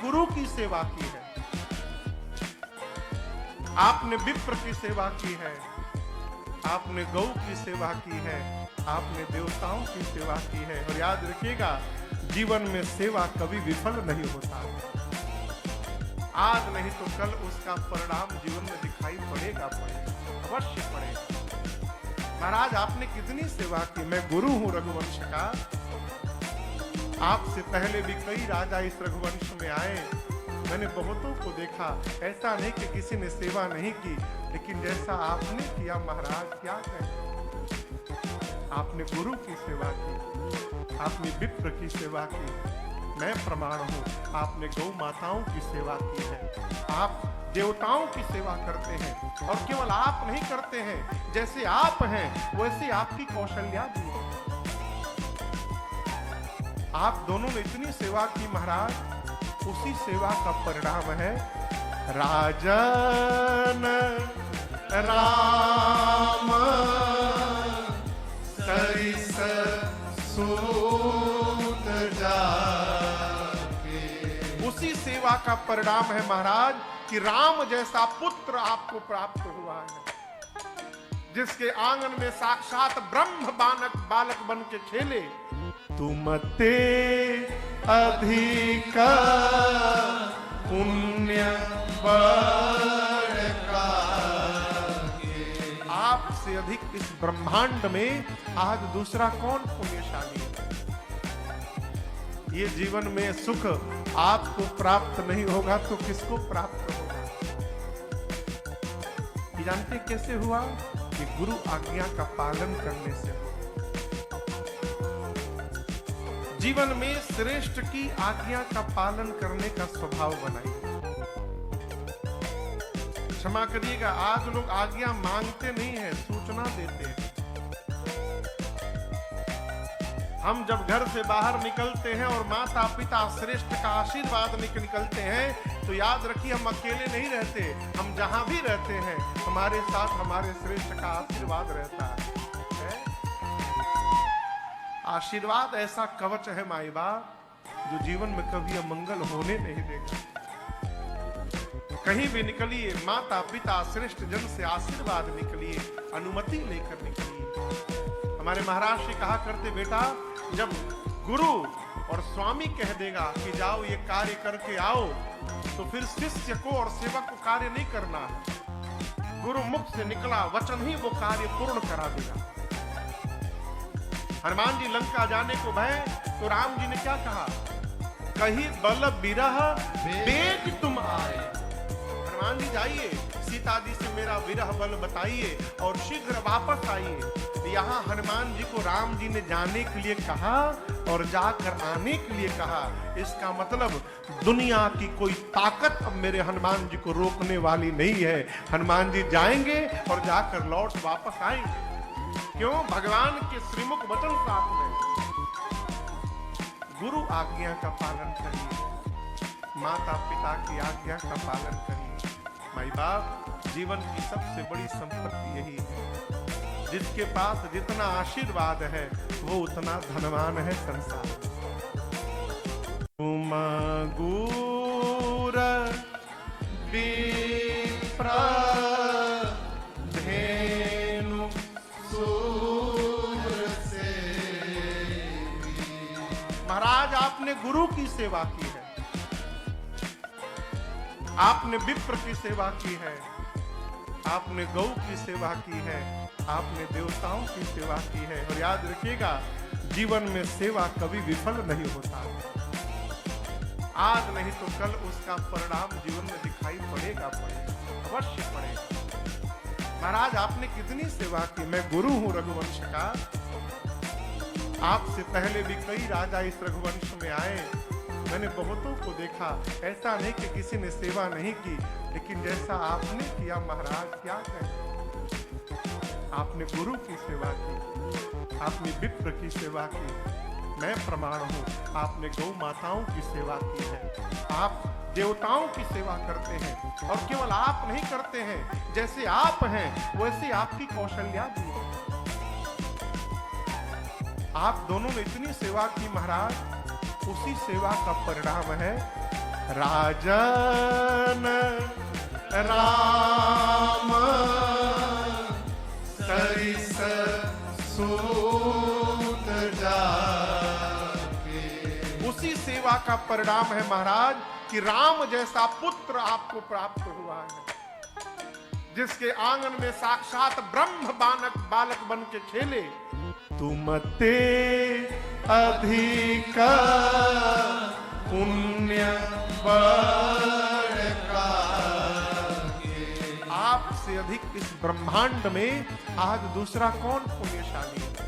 गुरु की सेवा की है, आपने विप्र की सेवा की है, आपने गौ की सेवा की है, आपने देवताओं की सेवा की है। और याद रखिएगा, जीवन में सेवा कभी विफल नहीं होता। आज नहीं तो कल उसका परिणाम जीवन में दिखाई पड़ेगा, अवश्य पड़ेगा। महाराज आपने कितनी सेवा की। मैं गुरु हूं रघुवंश का। आपसे पहले भी कई राजा इस रघुवंश में आए, मैंने बहुतों को देखा। ऐसा नहीं कि किसी ने सेवा नहीं की, लेकिन जैसा आपने किया महाराज, क्या कहें। आपने गुरु की सेवा की, आपने विप्र की सेवा की, मैं प्रमाण हूं। आपने गौ माताओं की सेवा की है, आप देवताओं की सेवा करते हैं। और केवल आप नहीं करते हैं, जैसे आप हैं वैसे आपकी कौशल्या भी है। आप दोनों ने इतनी सेवा की महाराज, उसी सेवा का परिणाम है राजन राम सरिस सूत जाके। उसी सेवा का परिणाम है महाराज कि राम जैसा पुत्र आपको प्राप्त हुआ है, जिसके आंगन में साक्षात ब्रह्म बालक बन के खेले। तुम ते अधिक पुण्य बड़का, आपसे अधिक इस ब्रह्मांड में आज दूसरा कौन पुण्यशाली है। ये जीवन में सुख आपको प्राप्त नहीं होगा तो किसको प्राप्त होगा। ये जानते कैसे हुआ? कि गुरु आज्ञा का पालन करने से हुआ। जीवन में श्रेष्ठ की आज्ञा का पालन करने का स्वभाव बनाइए। क्षमा करिएगा, आज लोग आज्ञा मांगते नहीं है, सूचना देते हैं। हम जब घर से बाहर निकलते हैं और माता पिता श्रेष्ठ का आशीर्वाद निकलते हैं, तो याद रखिए हम अकेले नहीं रहते। हम जहां भी रहते हैं हमारे साथ हमारे श्रेष्ठ का आशीर्वाद रहता है। आशीर्वाद ऐसा कवच है माई बाप, जो जीवन में कभी अमंगल होने नहीं देगा। कहीं भी निकलिए, माता पिता श्रेष्ठ जन से आशीर्वाद निकलिए, अनुमति लेकर निकलिए। हमारे महाराज जी कहा करते, बेटा जब गुरु और स्वामी कह देगा कि जाओ ये कार्य करके आओ, तो फिर शिष्य को और सेवक को कार्य नहीं करना है। गुरु मुख से निकला वचन ही वो कार्य पूर्ण करा देगा। हनुमान जी लंका जाने को भय, तो राम जी ने क्या कहा? कहीं बल बिरह बेग तुम आए। हनुमान जी जाइए, सीता जी से मेरा विरह बल बताइए और शीघ्र वापस आइए। यहाँ हनुमान जी को राम जी ने जाने के लिए कहा और जाकर आने के लिए कहा। इसका मतलब दुनिया की कोई ताकत अब मेरे हनुमान जी को रोकने वाली नहीं है। हनुमान जी जाएंगे और जाकर लौट वापस आएंगे। क्यों? भगवान के श्रीमुख वचन साथ में। गुरु आज्ञा का पालन करिए, माता पिता की आज्ञा का पालन करिए। माई बाप, जीवन की सबसे बड़ी संपत्ति यही है। जिसके पास जितना आशीर्वाद है वो उतना धनवान है संसार। तुम गुर विप्र धेनु सूर सेवी। महाराज आपने गुरु की सेवा की है, आपने विप्र की सेवा की है, आपने गौ की सेवा की है, आपने देवताओं की सेवा की है। और याद रखिएगा, जीवन में सेवा कभी विफल नहीं होता। आज नहीं तो कल उसका परिणाम जीवन में दिखाई पड़ेगा, अवश्य पड़ेगा। महाराज आपने कितनी सेवा की। मैं गुरु हूं रघुवंश का। आपसे पहले भी कई राजा इस रघुवंश में आए, मैंने बहुतों को देखा। ऐसा नहीं कि किसी ने सेवा नहीं की, लेकिन जैसा आपने किया महाराज, क्या कहें। आपने गुरु की सेवा की, आपने विप्र की सेवा की, मैं प्रमाण हूं। आपने गौ माताओं की सेवा की है, आप देवताओं की सेवा करते हैं। और केवल आप नहीं करते हैं, जैसे आप हैं वैसे आपकी कौशल्या भी है। आप दोनों ने इतनी सेवा की महाराज, उसी सेवा का परिणाम है राजन राम सरिस सूत जाके। उसी सेवा का परिणाम है महाराज कि राम जैसा पुत्र आपको प्राप्त हुआ है, जिसके आंगन में साक्षात ब्रह्म बालक बन के खेले। तुम ते अधिक पुण्य आपसे अधिक इस ब्रह्मांड में आज दूसरा कौन पुण्यशाली है।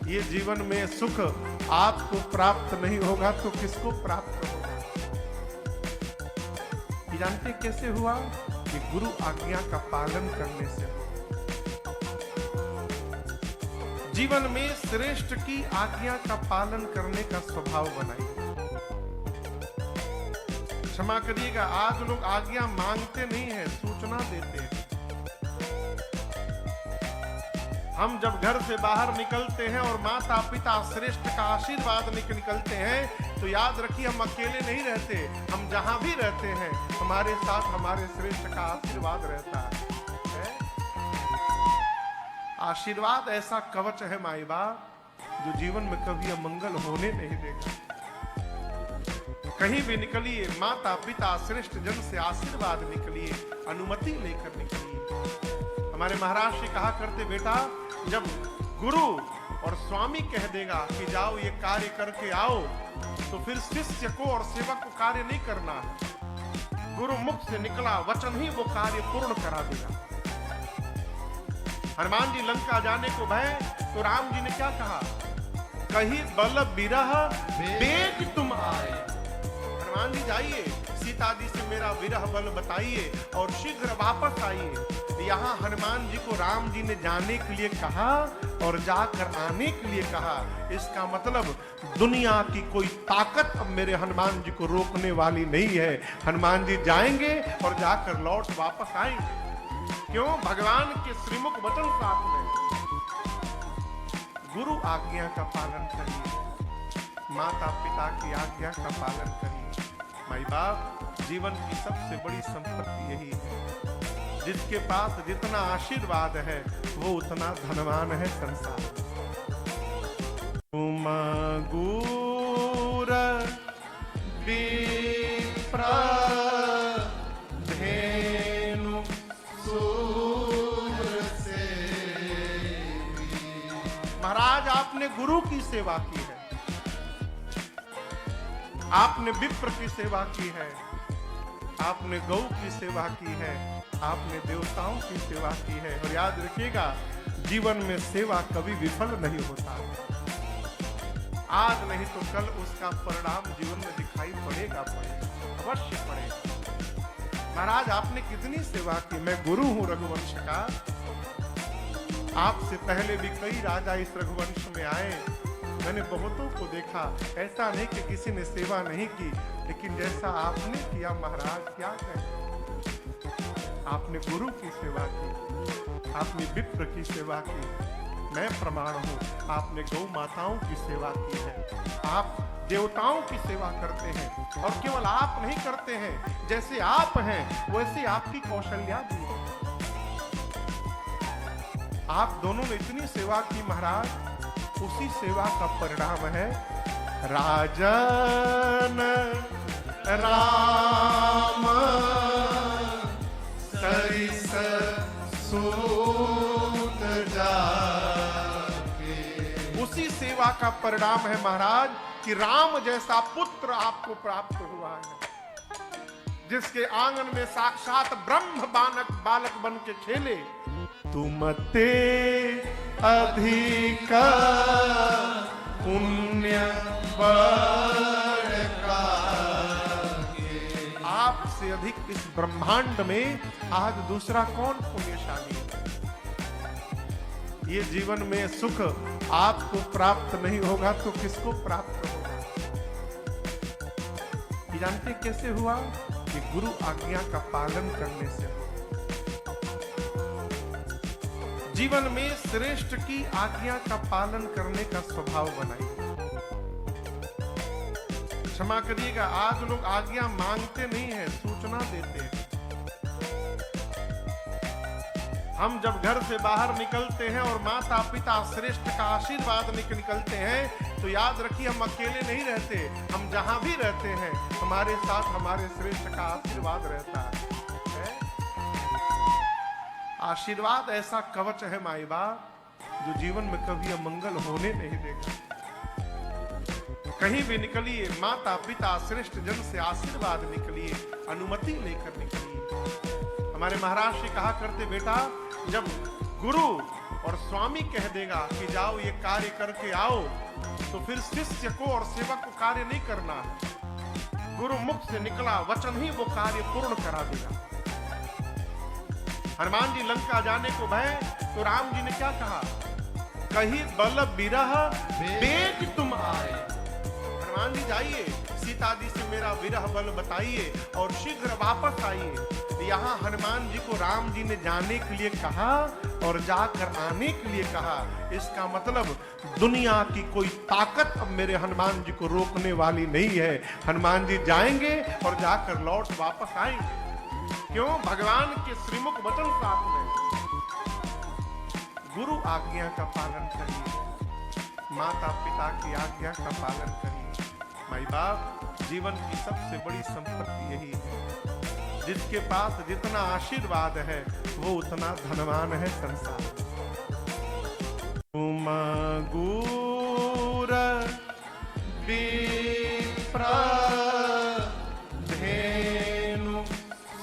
ये जीवन में सुख आपको प्राप्त नहीं होगा तो किसको प्राप्त होगा। ये जानते कैसे हुआ कि गुरु आज्ञा का पालन करने से। जीवन में श्रेष्ठ की आज्ञा का पालन करने का स्वभाव बनाइए। क्षमा करिएगा, आज लोग आज्ञा मांगते नहीं है, सूचना देते हैं। हम जब घर से बाहर निकलते हैं और माता पिता श्रेष्ठ का आशीर्वाद निकलते हैं तो याद रखिए हम अकेले नहीं रहते, हम जहां भी रहते हैं हमारे साथ हमारे श्रेष्ठ का आशीर्वाद रहता है। आशीर्वाद ऐसा कवच है माई बाप जो जीवन में कभी अमंगल होने नहीं देगा। कहीं भी निकलिए माता पिता श्रेष्ठ जन से आशीर्वाद निकलिए, अनुमति लेकर निकलिए। हमारे महाराज जी कहा करते, बेटा जब गुरु और स्वामी कह देगा कि जाओ ये कार्य करके आओ तो फिर शिष्य को और सेवक को कार्य नहीं करना है। गुरु मुख से निकला वचन ही वो कार्य पूर्ण करा देगा। हनुमान जी लंका जाने को भय तो राम जी ने क्या कहा, कहीं बल बिरह बेग तुम आए। हनुमान जी जाइए, सीता जी से मेरा विरह बल बताइए और शीघ्र वापस आइए। यहाँ हनुमान जी को राम जी ने जाने के लिए कहा और जाकर आने के लिए कहा। इसका मतलब दुनिया की कोई ताकत अब मेरे हनुमान जी को रोकने वाली नहीं है। हनुमान जी जाएंगे और जाकर लौट वापस आएंगे। क्यों? भगवान के श्रीमुख वचन साथ में। गुरु आज्ञा का पालन करिए, माता पिता की आज्ञा का पालन करिए। माई बाप, जीवन की सबसे बड़ी संपत्ति यही है। जिसके पास जितना आशीर्वाद है वो उतना धनवान है संसार। तुम गुर विप्र धेनु सूर सेवी। महाराज आपने गुरु की सेवा की है, आपने विप्र की सेवा की है, आपने गौ की सेवा की है, आपने देवताओं की सेवा की है। और याद रखिएगा, जीवन में सेवा कभी विफल नहीं होता। आज नहीं तो कल उसका परिणाम जीवन में दिखाई पड़ेगा, अवश्य पड़ेगा। महाराज आपने कितनी सेवा की। मैं गुरु हूं रघुवंश का। आपसे पहले भी कई राजा इस रघुवंश में आए, मैंने बहुतों को देखा। ऐसा नहीं कि किसी ने सेवा नहीं की, लेकिन जैसा आपने किया महाराज, क्या कहें। आपने गुरु की सेवा की, आपने विप्र की सेवा की। मैं प्रमाण हूं, आपने गौ माताओं की सेवा की है, आप देवताओं की सेवा करते हैं। और केवल आप नहीं करते हैं, जैसे आप हैं वैसे आपकी कौशल्या भी है। आप दोनों ने इतनी सेवा की महाराज, उसी सेवा का परिणाम है राजन राम सरिस सूत जाके। उसी सेवा का परिणाम है महाराज कि राम जैसा पुत्र आपको प्राप्त हुआ है, जिसके आंगन में साक्षात ब्रह्म बालक बन के खेले। तुम ते अधिक पुण्य आपसे अधिक इस ब्रह्मांड में आज दूसरा कौन पुण्यशाली है। ये जीवन में सुख आपको प्राप्त नहीं होगा तो किसको प्राप्त होगा। ये जानते कैसे हुआ कि गुरु आज्ञा का पालन करने से। जीवन में श्रेष्ठ की आज्ञा का पालन करने का स्वभाव बनाइए। क्षमा करिएगा, आज लोग आज्ञा मांगते नहीं है, सूचना देते हैं। हम जब घर से बाहर निकलते हैं और माता पिता श्रेष्ठ का आशीर्वाद निकलते हैं तो याद रखिए हम अकेले नहीं रहते, हम जहां भी रहते हैं हमारे साथ हमारे श्रेष्ठ का आशीर्वाद रहता है। आशीर्वाद ऐसा कवच है माई बाप जो जीवन में कभी अमंगल होने नहीं देगा। कहीं भी निकलिए माता पिता श्रेष्ठ जन से आशीर्वाद निकलिए, अनुमति लेकर निकलिए। हमारे महाराज जी कहा करते, बेटा जब गुरु और स्वामी कह देगा कि जाओ ये कार्य करके आओ तो फिर शिष्य को और सेवक को कार्य नहीं करना है। गुरु मुख से निकला वचन ही वो कार्य पूर्ण करा देगा। हनुमान जी लंका जाने को भय तो राम जी ने क्या कहा, कहीं बल बिरह बेग तुम आए। हनुमान जी जाइए, सीता जी से मेरा विरह बल बताइए और शीघ्र वापस आइए। यहाँ हनुमान जी को राम जी ने जाने के लिए कहा और जाकर आने के लिए कहा। इसका मतलब दुनिया की कोई ताकत अब मेरे हनुमान जी को रोकने वाली नहीं है। हनुमान जी जाएंगे और जाकर लौट वापस आएंगे। क्यों? भगवान के श्रीमुख वचन साथ में। गुरु आज्ञा का पालन करिए, माता पिता की आज्ञा का पालन करिए। माई बाप, जीवन की सबसे बड़ी संपत्ति यही है। जिसके पास जितना आशीर्वाद है वो उतना धनवान है संसार। तुम गुर विप्र धेनु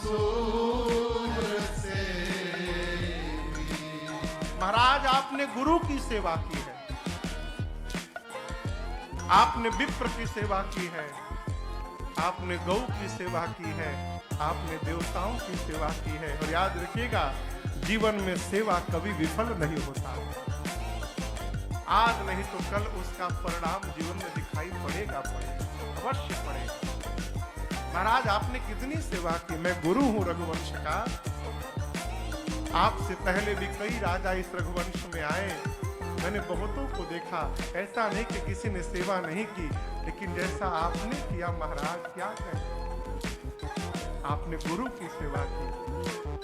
सूर सेवी। महाराज आपने गुरु की सेवा की है, आपने विप्र की सेवा की है, आपने गौ की सेवा की है, आपने देवताओं की सेवा की है। और याद रखिएगा, जीवन में सेवा कभी विफल नहीं होता। आज नहीं तो कल उसका परिणाम जीवन में दिखाई पड़ेगा, अवश्य पड़ेगा। महाराज आपने कितनी सेवा की। मैं गुरु हूं रघुवंश का। आपसे पहले भी कई राजा इस रघुवंश में आए, मैंने बहुतों को देखा। ऐसा नहीं कि किसी ने सेवा नहीं की, लेकिन जैसा आपने किया महाराज, क्या कहें। आपने गुरु की सेवा की,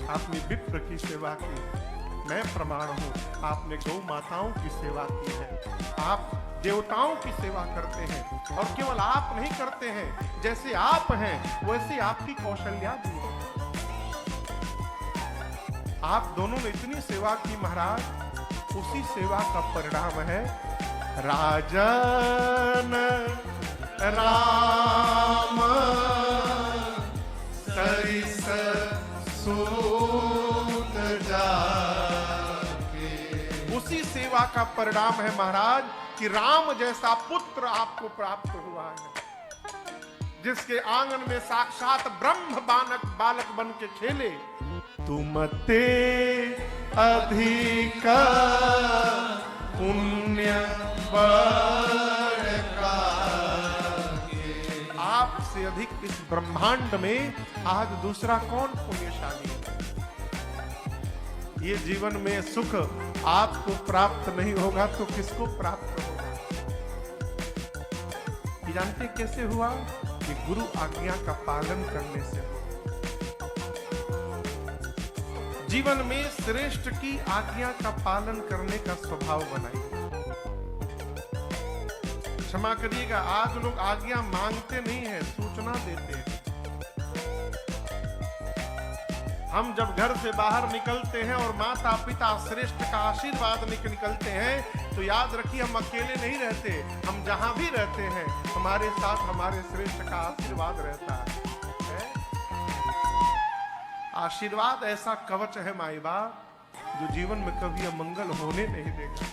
आपने विप्र की सेवा की। मैं प्रमाण हूं, आपने गौ माताओं की सेवा की है, आप देवताओं की सेवा करते हैं। और केवल आप नहीं करते हैं, जैसे आप हैं वैसे आपकी कौशल्या भी है। आप दोनों ने इतनी सेवा की महाराज, उसी सेवा का परिणाम है राजन राम सरिस सूत जाके। उसी सेवा का परिणाम है महाराज कि राम जैसा पुत्र आपको प्राप्त हुआ है, जिसके आंगन में साक्षात ब्रह्म बालक बन के खेले। तुम ते अधिक पुण्य का, आपसे अधिक इस ब्रह्मांड में आज दूसरा कौन पुण्यशाली है। ये जीवन में सुख आपको प्राप्त नहीं होगा तो किसको प्राप्त होगा। ये जानते कैसे हुआ? कि गुरु आज्ञा का पालन करने से। जीवन में श्रेष्ठ की आज्ञा का पालन करने का स्वभाव बनाइए। क्षमा करिएगा, आज लोग आज्ञा मांगते नहीं है, सूचना देते हैं। हम जब घर से बाहर निकलते हैं और माता पिता श्रेष्ठ का आशीर्वाद निकलते हैं तो याद रखिए हम अकेले नहीं रहते, हम जहां भी रहते हैं हमारे साथ हमारे श्रेष्ठ का आशीर्वाद रहता है। आशीर्वाद ऐसा कवच है माई बाप जो जीवन में कभी अमंगल होने नहीं देगा।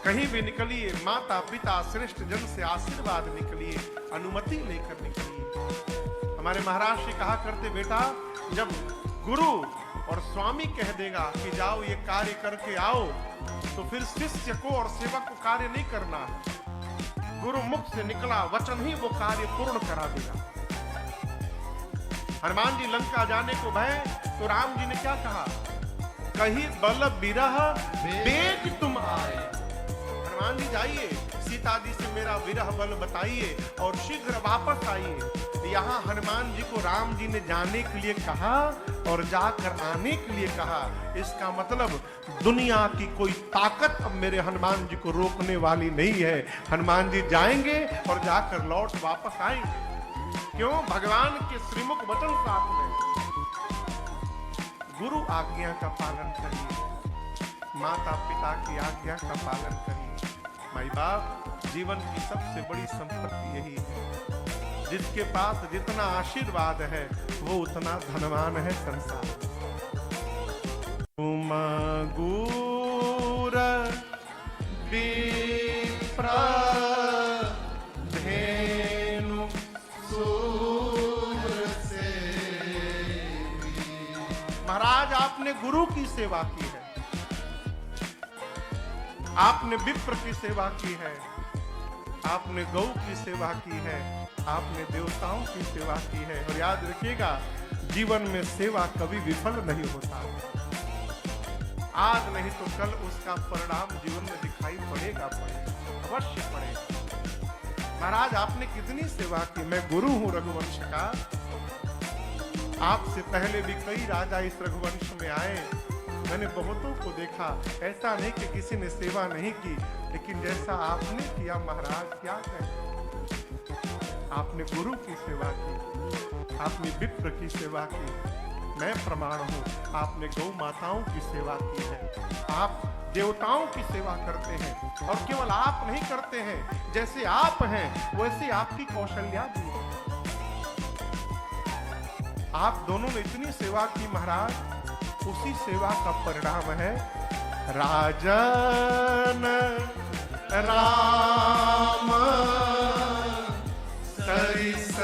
कहीं भी निकलिए माता पिता श्रेष्ठ जन से आशीर्वाद निकलिए, अनुमति लेकर निकलिए। हमारे महाराज जी कहा करते, बेटा जब गुरु और स्वामी कह देगा कि जाओ ये कार्य करके आओ तो फिर शिष्य को और सेवक को कार्य नहीं करना। गुरु मुख से निकला वचन ही वो कार्य पूर्ण करा देगा। हनुमान जी लंका जाने को भय तो राम जी ने क्या कहा, कहीं बल बिरह बेग तुम आए। हनुमान जी जाइए, सीता जी से मेरा विरह बल बताइए और शीघ्र वापस आइए। यहाँ हनुमान जी को राम जी ने जाने के लिए कहा और जाकर आने के लिए कहा। इसका मतलब दुनिया की कोई ताकत अब मेरे हनुमान जी को रोकने वाली नहीं है। हनुमान जी जाएंगे और जाकर लौट वापस आएंगे। क्यों? भगवान के श्रीमुख वचन साथ में गुरु आज्ञा का पालन करिए, माता पिता की आज्ञा का पालन करिए। माई बाप जीवन की सबसे बड़ी संपत्ति यही है। जिसके पास जितना आशीर्वाद है वो उतना धनवान है संसार। तुम गुर विप्र धेनु सूर सेवी। महाराज आपने गुरु की सेवा की है, आपने विप्र की सेवा की है, आपने गौ की सेवा की है, आपने देवताओं की सेवा की है। और याद रखिएगा जीवन में सेवा कभी विफल नहीं होता। आज नहीं तो कल उसका परिणाम जीवन में दिखाई पड़ेगा, अवश्य पड़ेगा। महाराज आपने कितनी सेवा की। मैं गुरु हूं रघुवंश का। आपसे पहले भी कई राजा इस रघुवंश में आए, मैंने बहुतों को देखा। ऐसा नहीं कि किसी ने सेवा नहीं की, लेकिन जैसा आपने किया महाराज क्या कहें। आपने गुरु की सेवा की, आपने विप्र की सेवा की। मैं प्रमाण हूं, आपने गौ माताओं की सेवा की है, आप देवताओं की सेवा करते हैं। और केवल आप नहीं करते हैं, जैसे आप हैं वैसे आपकी कौशल्या भी है। आप दोनों ने इतनी सेवा की महाराज, उसी सेवा का परिणाम है राजन राम सरिस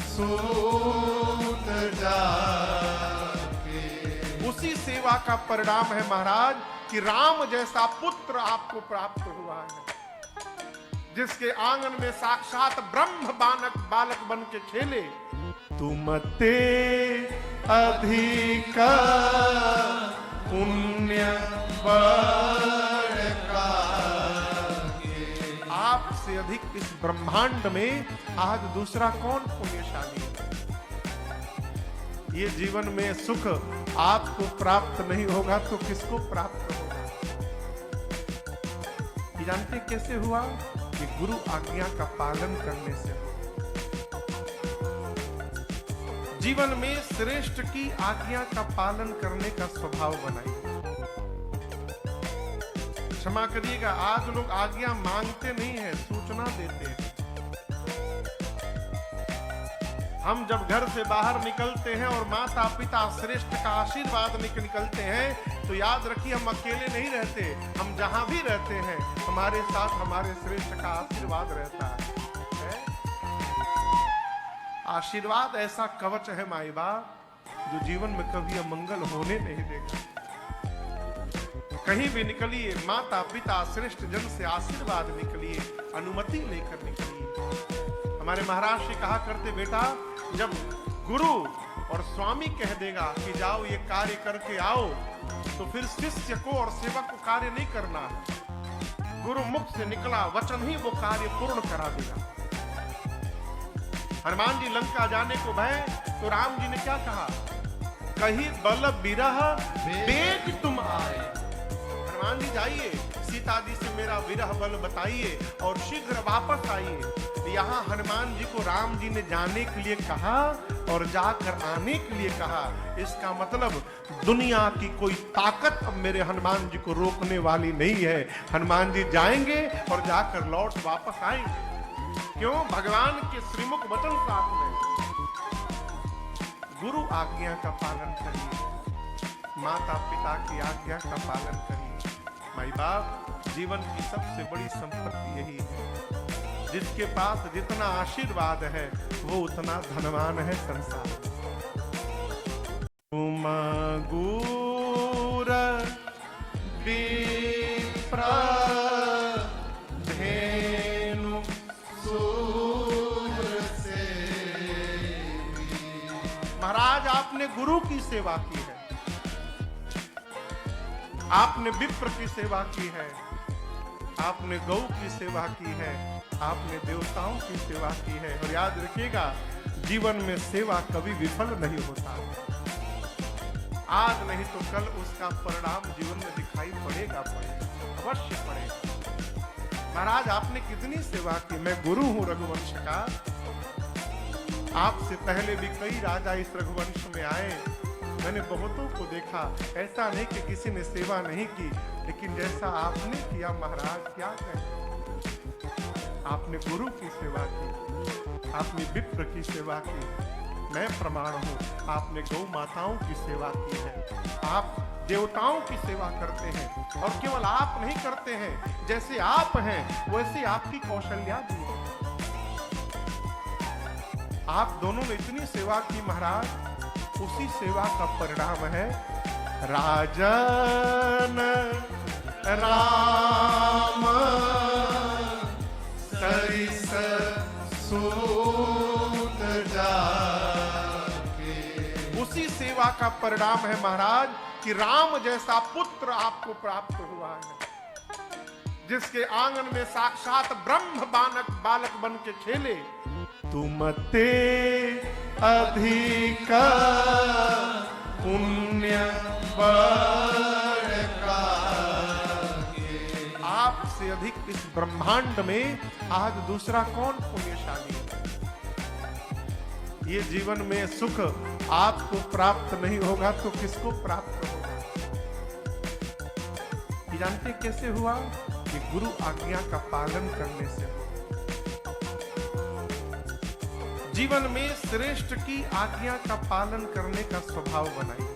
सूत जाके। उसी सेवा का परिणाम है महाराज कि राम जैसा पुत्र आपको प्राप्त हुआ है, जिसके आंगन में साक्षात ब्रह्म बालक बन के खेले। तुम ते अधिक पुण्य का, आपसे अधिक इस ब्रह्मांड में आज दूसरा कौन पुण्यशाली है। ये जीवन में सुख आपको प्राप्त नहीं होगा तो किसको प्राप्त होगा। ये जानते कैसे हुआ? कि गुरु आज्ञा का पालन करने से। जीवन में श्रेष्ठ की आज्ञा का पालन करने का स्वभाव बनाइए। क्षमा करिएगा, आज लोग आज्ञा मांगते नहीं है, सूचना देते हैं। हम जब घर से बाहर निकलते हैं और माता पिता श्रेष्ठ का आशीर्वाद निकलते हैं तो याद रखिए हम अकेले नहीं रहते। हम जहां भी रहते हैं हमारे साथ हमारे श्रेष्ठ का आशीर्वाद रहता है। आशीर्वाद ऐसा कवच है माई बाप, जो जीवन में कभी अमंगल होने नहीं देगा। कहीं भी निकलिए माता पिता श्रेष्ठ जन से आशीर्वाद निकलिए, अनुमति लेकर निकलिए। हमारे महाराज जी कहा करते, बेटा जब गुरु और स्वामी कह देगा कि जाओ ये कार्य करके आओ, तो फिर शिष्य को और सेवक को कार्य नहीं करना। गुरु मुख से निकला वचन ही वो कार्य पूर्ण करा देगा। हनुमान जी लंका जाने को भय, तो राम जी ने क्या कहा? कहीं बल बिरह बेग तुम आए। हनुमान जी जाइए, सीता जी से मेरा विरह बल बताइए और शीघ्र वापस आइए। यहाँ हनुमान जी को राम जी ने जाने के लिए कहा और जाकर आने के लिए कहा। इसका मतलब दुनिया की कोई ताकत अब मेरे हनुमान जी को रोकने वाली नहीं है। हनुमान जी जाएंगे और जाकर लौट वापस आएंगे। क्यों? भगवान के श्रीमुख वचन साथ में गुरु आज्ञा का पालन करिए, माता पिता की आज्ञा का पालन करिए। माई बाप जीवन की सबसे बड़ी संपत्ति यही है। जिसके पास जितना आशीर्वाद है वो उतना धनवान है संसार। तुम गुर विप्र धेनु सूर सेवी। महाराज आपने गुरु की सेवा की है, आपने विप्र की सेवा की है, आपने गौ की सेवा की है, आपने देवताओं की सेवा की है। और याद रखिएगा, जीवन में सेवा कभी विफल नहीं होता। आज नहीं तो कल उसका परिणाम जीवन में दिखाई पड़ेगा, अवश्य पड़ेगा। महाराज आपने कितनी सेवा की। मैं गुरु हूं रघुवंश का। आपसे पहले भी कई राजा इस रघुवंश में आए, मैंने बहुतों को देखा। ऐसा नहीं कि किसी ने सेवा नहीं की, लेकिन जैसा आपने किया महाराज, क्या कहें। आपने गुरु की सेवा की, आपने विप्र की सेवा की। मैं प्रमाण हूं, आपने गौ माताओं की सेवा की है। आप देवताओं की सेवा करते हैं, और केवल आप नहीं करते हैं, जैसे आप हैं वैसे आपकी कौशल्या भी है। आप दोनों ने इतनी सेवा की महाराज, उसी सेवा का परिणाम है राजन राम सरिस सूत जाके। उसी सेवा का परिणाम है महाराज कि राम जैसा पुत्र आपको प्राप्त हुआ है, जिसके आंगन में साक्षात ब्रह्म बालक बन के खेले। तुम ते अधिक पुण्य बड़का, आपसे अधिक इस ब्रह्मांड में आज दूसरा कौन पुण्यशाली है। ये जीवन में सुख आपको प्राप्त नहीं होगा तो किसको प्राप्त होगा। ये जानते कैसे हुआ? कि गुरु आज्ञा का पालन करने से। जीवन में श्रेष्ठ की आज्ञा का पालन करने का स्वभाव बनाइए।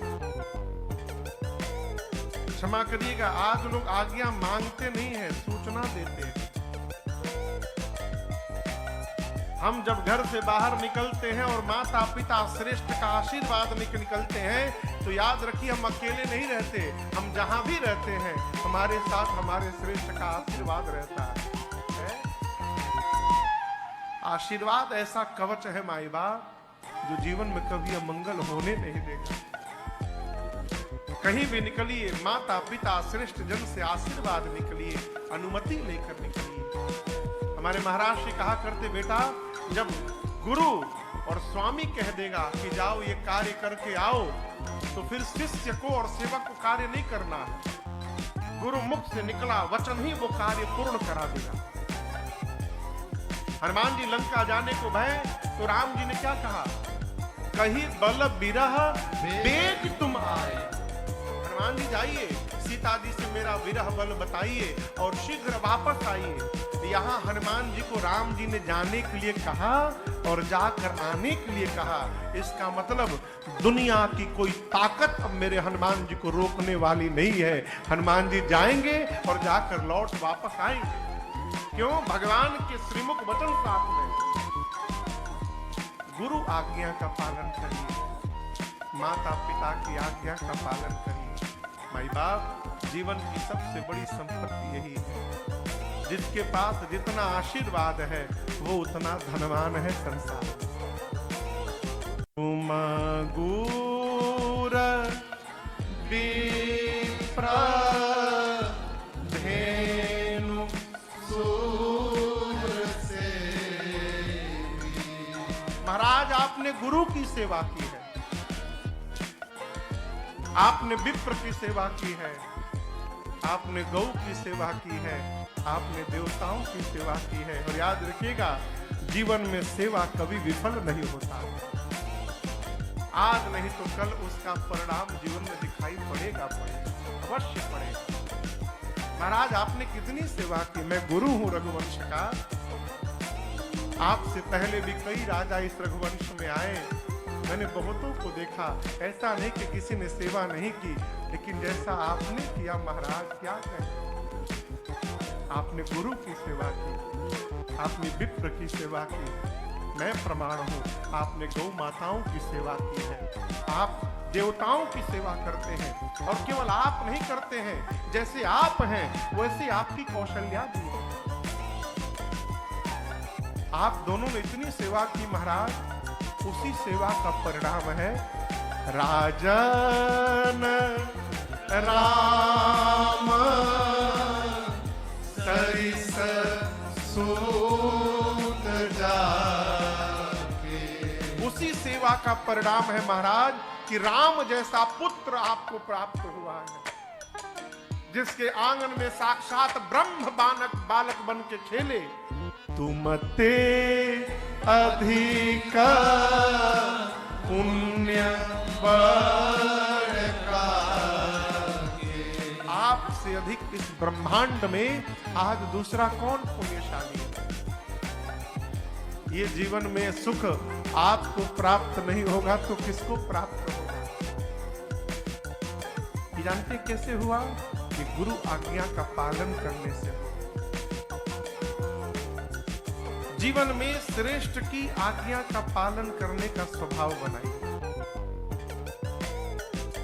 क्षमा करिएगा, आज लोग आज्ञा मांगते नहीं है, सूचना देते हैं। हम जब घर से बाहर निकलते हैं और माता पिता श्रेष्ठ का आशीर्वाद निकलते हैं, तो याद रखिए हम अकेले नहीं रहते। हम जहां भी रहते हैं, हमारे साथ हमारे श्रेष्ठ का आशीर्वाद रहता है। आशीर्वाद ऐसा कवच है माई बाप, जो जीवन में कभी अमंगल होने नहीं देगा। कहीं भी निकलिए, माता पिता श्रेष्ठ जन से आशीर्वाद निकलिए, अनुमति लेकर निकलिए। हमारे महाराज जी कहा करते, बेटा जब गुरु और स्वामी कह देगा कि जाओ ये कार्य करके आओ, तो फिर शिष्य को और सेवक को कार्य नहीं करना है। गुरु मुख से निकला वचन ही वो कार्य पूर्ण करा देगा। हनुमान जी लंका जाने को भय, तो राम जी ने क्या कहा? कहीं बल बिरह बेग तुम आए। हनुमान जी जाइए, सीता जी से मेरा विरह बल बताइए और शीघ्र वापस आइए। यहाँ हनुमान जी को राम जी ने जाने के लिए कहा और जाकर आने के लिए कहा। इसका मतलब दुनिया की कोई ताकत अब मेरे हनुमान जी को रोकने वाली नहीं है। हनुमान जी जाएंगे और जाकर लौट वापस आएंगे। क्यों? भगवान के श्रीमुख वचन साथ में। गुरु आज्ञा का पालन करिए, माता पिता की आज्ञा का पालन करिए। माई बाप, जीवन की सबसे बड़ी संपत्ति यही है। जिसके पास जितना आशीर्वाद है वो उतना धनवान है संसार। तुम गुर विप्र धेनु सूर से। महाराज आपने गुरु की सेवा की है, आपने विप्र की सेवा की है, आपने गौ की सेवा की है, आपने देवताओं की सेवा की है। और याद रखिएगा, जीवन में सेवा कभी विफल नहीं होता। आज नहीं तो कल उसका परिणाम जीवन में दिखाई पड़ेगा, अवश्य पड़ेगा। महाराज आपने कितनी सेवा की। मैं गुरु हूं रघुवंश का। आपसे पहले भी कई राजा इस रघुवंश में आए, मैंने बहुतों को देखा। ऐसा नहीं कि किसी ने सेवा नहीं की, लेकिन जैसा आपने किया महाराज, क्या कहें। आपने गुरु की सेवा की, आपने विप्र की सेवा की। मैं प्रमाण हूं, आपने गौ माताओं की सेवा की है। आप देवताओं की सेवा करते हैं, और केवल आप नहीं करते हैं, जैसे आप हैं वैसे आपकी कौशल्या भी है। आप दोनों ने इतनी सेवा की महाराज, उसी सेवा का परिणाम है राजन राम सरिस सूत जाके। उसी सेवा का परिणाम है महाराज कि राम जैसा पुत्र आपको प्राप्त हुआ है, जिसके आंगन में साक्षात ब्रह्म बालक बन के खेले। तुम ते अधिक पुण्य बड़का, आपसे अधिक इस ब्रह्मांड में आज दूसरा कौन पुण्यशाली है। ये जीवन में सुख आपको प्राप्त नहीं होगा तो किसको प्राप्त होगा। ये जानते कैसे हुआ कि गुरु आज्ञा का पालन करने से। जीवन में श्रेष्ठ की आज्ञा का पालन करने का स्वभाव बनाइए।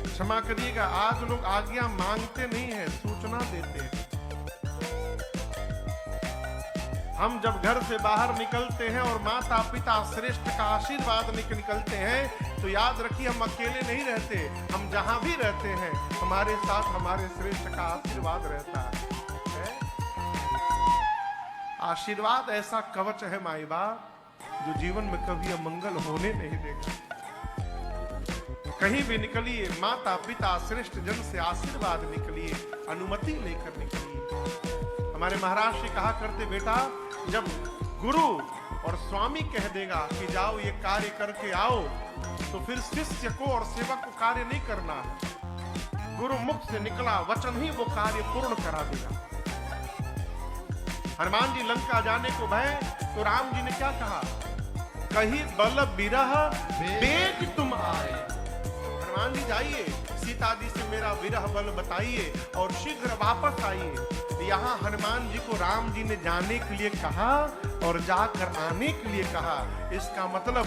क्षमा करिएगा, आज लोग आज्ञा मांगते नहीं है, सूचना देते हैं। हम जब घर से बाहर निकलते हैं और माता पिता श्रेष्ठ का आशीर्वाद निकलते हैं तो याद रखिए हम अकेले नहीं रहते, हम जहां भी रहते हैं हमारे साथ हमारे श्रेष्ठ का आशीर्वाद रहता है। आशीर्वाद ऐसा कवच है माई बाप जो जीवन में कभी अमंगल होने नहीं देगा। कहीं भी निकलिए माता पिता श्रेष्ठ जन से आशीर्वाद निकलिए, अनुमति लेकर निकलिए। हमारे महाराज जी कहा करते, बेटा जब गुरु और स्वामी कह देगा कि जाओ ये कार्य करके आओ तो फिर शिष्य को और सेवक को कार्य नहीं करना है। गुरु मुख से निकला वचन ही वो कार्य पूर्ण करा देगा। हनुमान जी लंका जाने को भय तो राम जी ने क्या कहा, कहीं बल बिरह बेग तुम आए। हनुमान जी जाइए, सीता जी से मेरा विरह बल बताइए और शीघ्र वापस आइए। यहाँ हनुमान जी को राम जी ने जाने के लिए कहा और जाकर आने के लिए कहा। इसका मतलब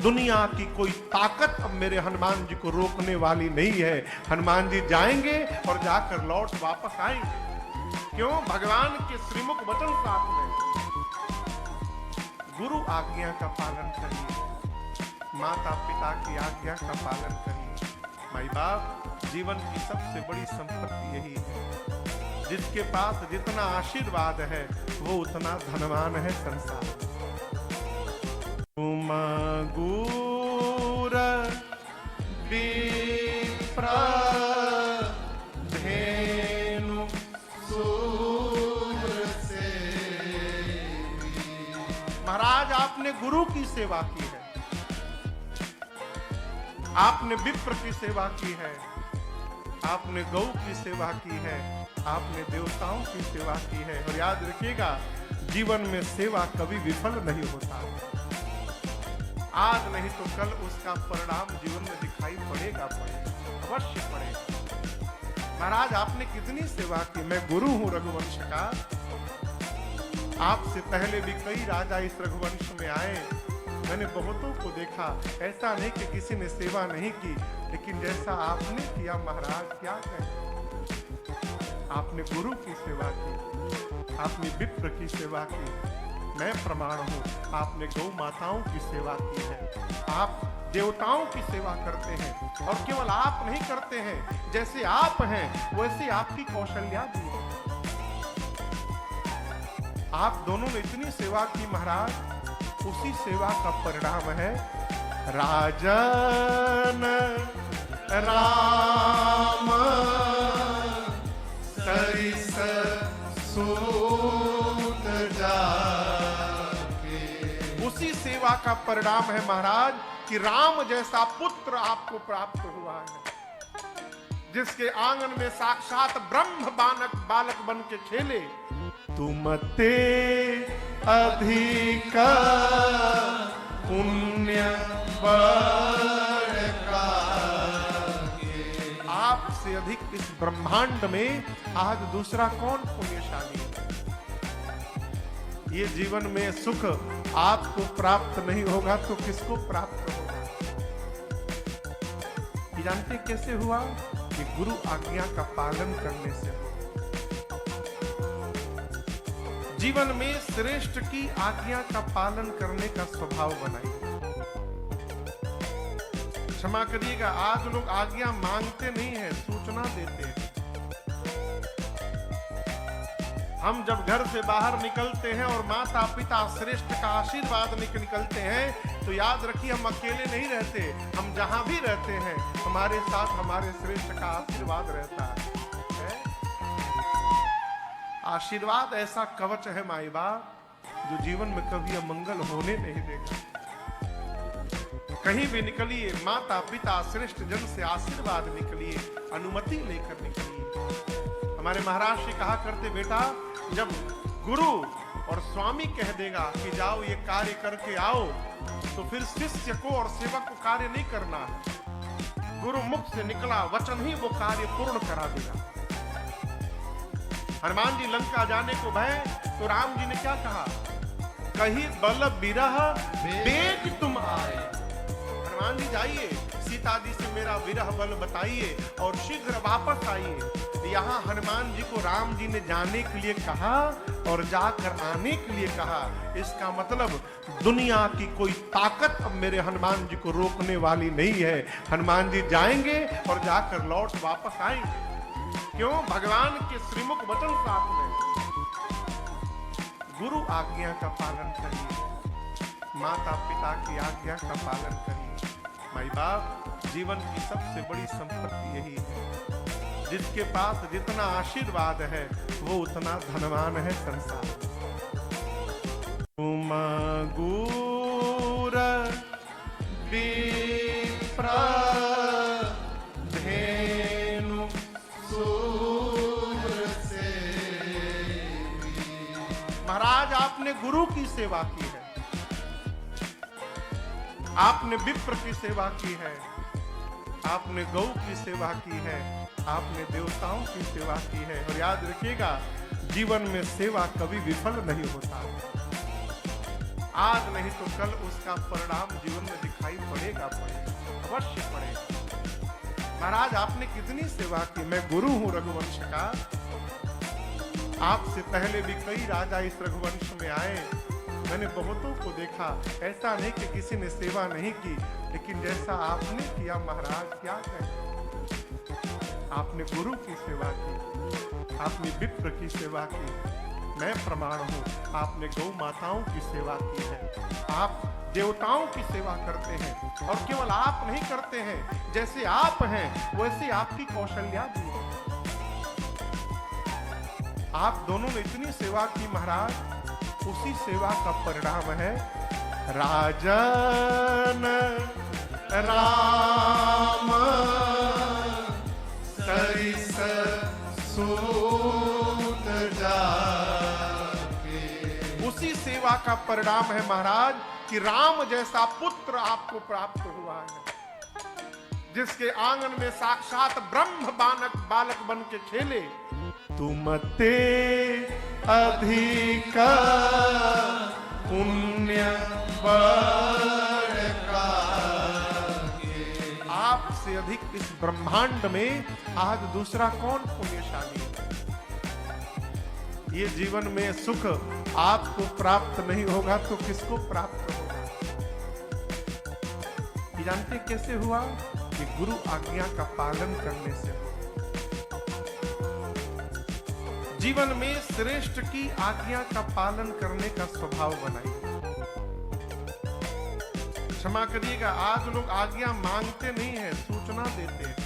दुनिया की कोई ताकत अब मेरे हनुमान जी को रोकने वाली नहीं है। हनुमान जी जाएंगे और जाकर लौट वापस आएंगे। क्यों? भगवान के श्रीमुख वचन साथ में। गुरु आज्ञा का पालन करिए, माता पिता की आज्ञा का पालन करिए। माई बाप, जीवन की सबसे बड़ी संपत्ति यही है। जिसके पास जितना आशीर्वाद है वो उतना धनवान है संसार। तुम गुर विप्र धेनु सूर सेवी। महाराज आपने गुरु की सेवा की है, आपने विप्र की सेवा की है, आपने गौ की सेवा की है, आपने देवताओं की सेवा की है। और याद रखिएगा, जीवन में सेवा कभी विफल नहीं होता। आज नहीं तो कल उसका परिणाम जीवन में दिखाई पड़ेगा, अवश्य पड़ेगा। महाराज आपने कितनी सेवा की। मैं गुरु हूं रघुवंश का। आपसे पहले भी कई राजा इस रघुवंश में आए, मैंने बहुतों को देखा। ऐसा नहीं कि किसी ने सेवा नहीं की, लेकिन जैसा आपने किया महाराज, क्या कहें। आपने गुरु की सेवा की, आपने विप्र की सेवा की। मैं प्रमाण हूं, आपने गौ माताओं की सेवा की है। आप देवताओं की सेवा करते हैं और केवल आप नहीं करते हैं, जैसे आप हैं वैसे आपकी कौशल्या भी है। आप दोनों ने इतनी सेवा की महाराज, उसी सेवा का परिणाम है राजन राम सरिस सूत जाके। उसी सेवा का परिणाम है महाराज कि राम जैसा पुत्र आपको प्राप्त हुआ है, जिसके आंगन में साक्षात ब्रह्म बालक बन के खेले। तुम ते अधिक पुण्य बड़का, आपसे अधिक इस ब्रह्मांड में आज दूसरा कौन पुण्यशाली है। ये जीवन में सुख आपको प्राप्त नहीं होगा तो किसको प्राप्त होगा। ये जानते कैसे हुआ कि गुरु आज्ञा का पालन करने से। जीवन में श्रेष्ठ की आज्ञा का पालन करने का स्वभाव बनाइए। क्षमा करिएगा, आज लोग आज्ञा मांगते नहीं है, सूचना देते हैं। हम जब घर से बाहर निकलते हैं और माता पिता श्रेष्ठ का आशीर्वाद निकलते हैं तो याद रखिए हम अकेले नहीं रहते, हम जहां भी रहते हैं हमारे साथ हमारे श्रेष्ठ का आशीर्वाद रहता है। आशीर्वाद ऐसा कवच है माई बाप जो जीवन में कभी अमंगल होने नहीं देगा। कहीं भी निकलिए माता पिता श्रेष्ठ जन से आशीर्वाद निकलिए, अनुमति लेकर निकलिए। हमारे महाराज जी कहा करते बेटा जब गुरु और स्वामी कह देगा कि जाओ ये कार्य करके आओ तो फिर शिष्य को और सेवक को कार्य नहीं करना है। गुरु मुख से निकला वचन ही वो कार्य पूर्ण करा देगा। हनुमान जी लंका जाने को भय तो राम जी ने क्या कहा, कहीं बल बिरह बेग तुम आए। हनुमान जी जाइए सीता जी से मेरा विरह बल बताइए और शीघ्र वापस आइए। यहाँ हनुमान जी को राम जी ने जाने के लिए कहा और जाकर आने के लिए कहा। इसका मतलब दुनिया की कोई ताकत अब मेरे हनुमान जी को रोकने वाली नहीं है। हनुमान जी जाएंगे और जाकर लौट वापस आएंगे। क्यों? भगवान के श्रीमुख वचन साथ में गुरु आज्ञा का पालन करिए, माता पिता की आज्ञा का पालन करिए। माई बाप जीवन की सबसे बड़ी संपत्ति यही है। जिसके पास जितना आशीर्वाद है वो उतना धनवान है संसार। तुम गुर विप्र धेनु सूर सेवी। महाराज आपने गुरु की सेवा की है, आपने विप्र की सेवा की है, आपने गौ की सेवा की है, आपने देवताओं की सेवा की है। और याद रखिएगा जीवन में सेवा कभी विफल नहीं होता। आज नहीं तो कल उसका परिणाम जीवन में दिखाई पड़ेगा, अवश्य पड़ेगा। महाराज आपने कितनी सेवा की। मैं गुरु हूं रघुवंश का। आपसे पहले भी कई राजा इस रघुवंश में आए, मैंने बहुतों को देखा। ऐसा नहीं कि किसी ने सेवा नहीं की, लेकिन जैसा आपने किया महाराज क्या कहें। आपने गुरु की सेवा की, आपने विप्र की सेवा की। मैं प्रमाण हूं आपने गौ माताओं की सेवा की है, आप देवताओं की सेवा करते हैं। और केवल आप नहीं करते हैं, जैसे आप हैं वैसे आपकी कौशल्या भी है। आप दोनों ने इतनी सेवा की महाराज, उसी सेवा का परिणाम है राजन राम सरिस सूत जाके। उसी सेवा का परिणाम है महाराज कि राम जैसा पुत्र आपको प्राप्त हुआ है, जिसके आंगन में साक्षात ब्रह्म बालक बन के खेले। तुम ते अधिक पुण्य आपसे अधिक इस ब्रह्मांड में आज दूसरा कौन पुण्यशाली है। ये जीवन में सुख आपको प्राप्त नहीं होगा तो किसको प्राप्त होगा। ये जानते कैसे हुआ? कि गुरु आज्ञा का पालन करने से। जीवन में श्रेष्ठ की आज्ञा का पालन करने का स्वभाव बनाइए। क्षमा करिएगा, आज लोग आज्ञा मांगते नहीं है, सूचना देते हैं।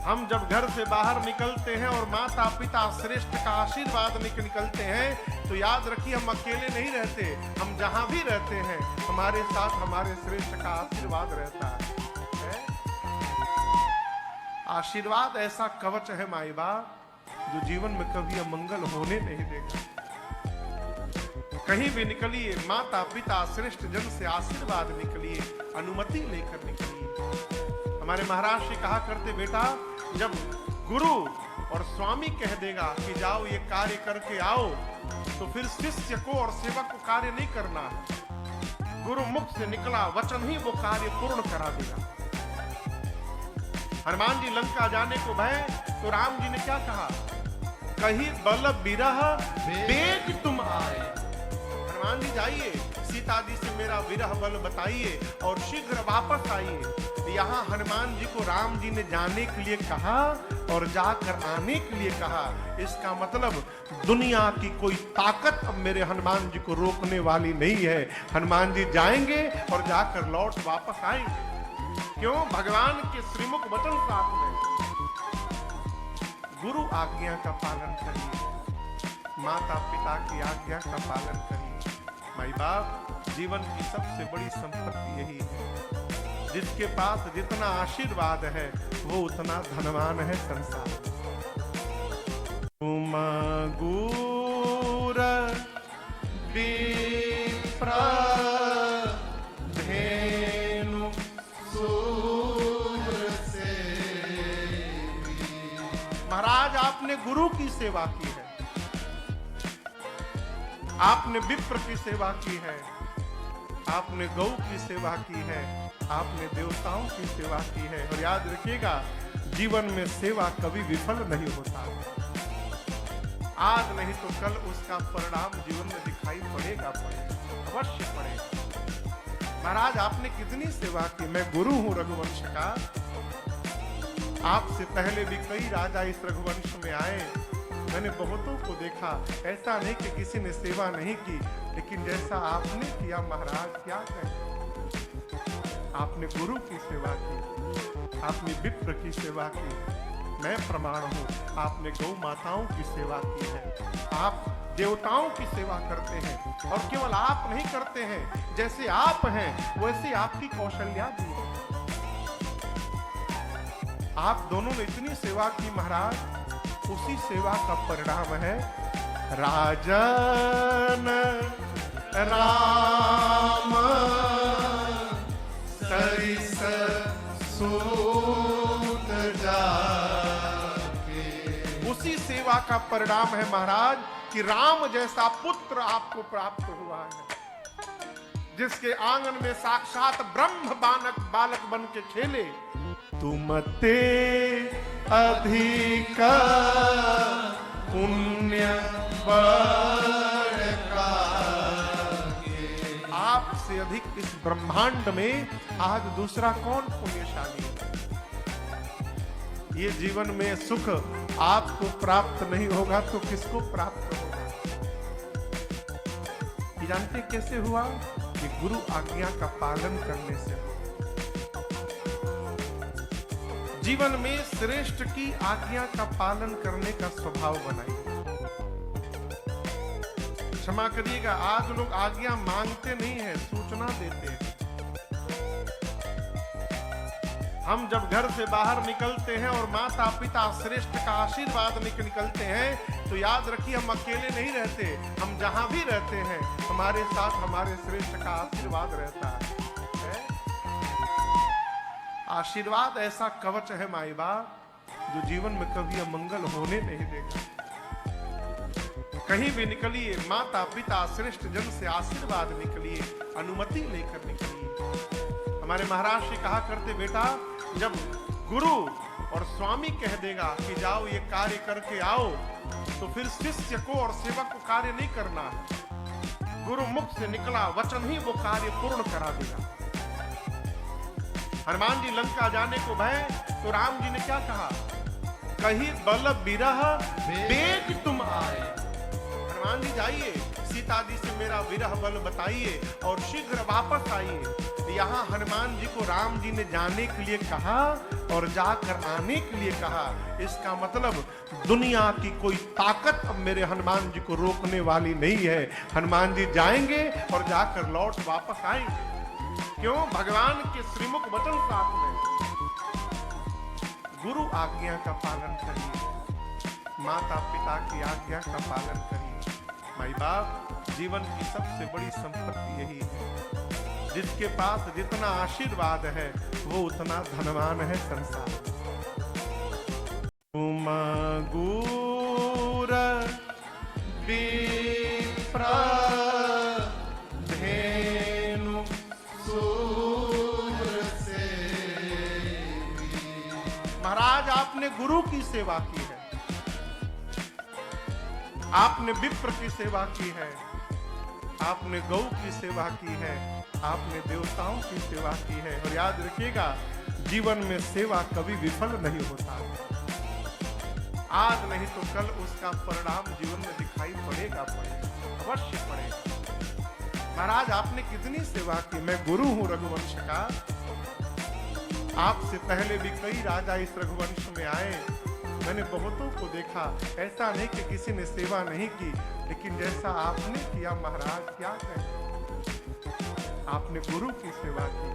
हम जब घर से बाहर निकलते हैं और माता पिता श्रेष्ठ का आशीर्वाद निकलते हैं तो याद रखिए हम अकेले नहीं रहते, हम जहां भी रहते हैं हमारे साथ हमारे श्रेष्ठ का आशीर्वाद रहता है। आशीर्वाद ऐसा कवच है माई बाप जो जीवन में कभी अमंगल होने नहीं देगा। कहीं भी निकलिए माता पिता श्रेष्ठ जन से आशीर्वाद निकलिए, अनुमति लेकर निकलिए। हमारे महाराज जी कहा करते बेटा जब गुरु और स्वामी कह देगा कि जाओ ये कार्य करके आओ तो फिर शिष्य को और सेवक को कार्य नहीं करना है। गुरु मुख से निकला वचन ही वो कार्य पूर्ण करा देगा। हनुमान जी लंका जाने को भय तो राम जी ने क्या कहा, कहीं बल बिरह बेग तुम आए। हनुमान जी जाइए सीता जी से मेरा विरह बल बताइए और शीघ्र वापस आइए। यहाँ हनुमान जी को राम जी ने जाने के लिए कहा और जाकर आने के लिए कहा। इसका मतलब दुनिया की कोई ताकत अब मेरे हनुमान जी को रोकने वाली नहीं है। हनुमान जी जाएंगे और जाकर लौट वापस आएंगे। क्यों? भगवान के श्रीमुख वचन साथ में गुरु आज्ञा का पालन करिए, माता पिता की आज्ञा का पालन करिए। माई बाप, जीवन की सबसे बड़ी संपत्ति यही है। जिसके पास जितना आशीर्वाद है वो उतना धनवान है संसार। तुम गुर विप्र धेनु सूर सेवी। महाराज, आपने गुरु की सेवा की है, आपने विप्र की सेवा की है, आपने गौ की सेवा की है, आपने देवताओं की सेवा की है। और याद रखिएगा, जीवन में सेवा कभी विफल नहीं होता। आज नहीं तो कल उसका परिणाम जीवन में दिखाई पड़ेगा, अवश्य पड़ेगा। महाराज, आपने कितनी सेवा की। मैं गुरु हूं रघुवंश का। आपसे पहले भी कई राजा इस रघुवंश में आए, मैंने बहुतों को देखा। ऐसा नहीं कि किसी ने सेवा नहीं की, लेकिन जैसा आपने किया महाराज, क्या कहें। आपने गुरु की सेवा की, आपने विप्र की सेवा की। मैं प्रमाण हूं, आपने गौ माताओं की सेवा की है, आप देवताओं की सेवा करते हैं। और केवल आप नहीं करते हैं, जैसे आप हैं वैसे आपकी कौशल्या भी है। आप दोनों ने इतनी सेवा की महाराज, उसी सेवा का परिणाम है राजन राम सरिस सूत जाके। उसी सेवा का परिणाम है महाराज कि राम जैसा पुत्र आपको प्राप्त हुआ है, जिसके आंगन में साक्षात ब्रह्म बालक बन के खेले। तुम ते अधिक पुण्य बड़का। आपसे अधिक इस ब्रह्मांड में आज दूसरा कौन पुण्यशाली है। ये जीवन में सुख आपको प्राप्त नहीं होगा तो किसको प्राप्त होगा। ये जानते कैसे हुआ? कि गुरु आज्ञा का पालन करने से। जीवन में श्रेष्ठ की आज्ञा का पालन करने का स्वभाव बनाइए। क्षमा करिएगा, आज लोग आज्ञा मांगते नहीं है, सूचना देते हैं। हम जब घर से बाहर निकलते हैं और माता पिता श्रेष्ठ का आशीर्वाद निकलते हैं, तो याद रखिए हम अकेले नहीं रहते। हम जहां भी रहते हैं हमारे साथ हमारे श्रेष्ठ का आशीर्वाद रहता है। आशीर्वाद ऐसा कवच है माई बाप, जो जीवन में कभी अमंगल होने नहीं देगा। कहीं भी निकलिए, माता पिता श्रेष्ठ जन से आशीर्वाद निकलिए, अनुमति लेकर निकलिए। हमारे महाराज जी कहा करते, बेटा जब गुरु और स्वामी कह देगा कि जाओ ये कार्य करके आओ, तो फिर शिष्य को और सेवक को कार्य नहीं करना। गुरु मुख से निकला वचन ही वो कार्य पूर्ण करा देगा। हनुमान जी लंका जाने को भय, तो राम जी ने क्या कहा? कहीं बल बिरह बेग तुम आए। हनुमान जी जाइए, सीता जी से मेरा विरह बल बताइए और शीघ्र वापस आइए। यहाँ हनुमान जी को राम जी ने जाने के लिए कहा और जाकर आने के लिए कहा। इसका मतलब दुनिया की कोई ताकत अब मेरे हनुमान जी को रोकने वाली नहीं है। हनुमान जी जाएंगे और जाकर लौट वापस आएंगे। क्यों? भगवान के श्रीमुख वचन साथ में गुरु आज्ञा का पालन करिए, माता पिता की आज्ञा का पालन करिए। माई बाप, जीवन की सबसे बड़ी संपत्ति यही है। जिसके पास जितना आशीर्वाद है वो उतना धनवान है संसार। तुम गुर विप्र धेनु सूर सेवी। महाराज, आपने गुरु की सेवा की है, आपने विप्र की सेवा की है, आपने गौ की सेवा की है, आपने देवताओं की सेवा की है। और याद रखिएगा, जीवन में सेवा कभी विफल नहीं होता। आज नहीं तो कल उसका परिणाम जीवन में दिखाई पड़ेगा, अवश्य पड़ेगा। महाराज आपने कितनी सेवा की। मैं गुरु हूं रघुवंश का। आपसे पहले भी कई राजा इस रघुवंश में आए, मैंने बहुतों को देखा। ऐसा नहीं कि किसी ने सेवा नहीं की, लेकिन जैसा आपने किया महाराज, क्या कहें। आपने गुरु की सेवा की,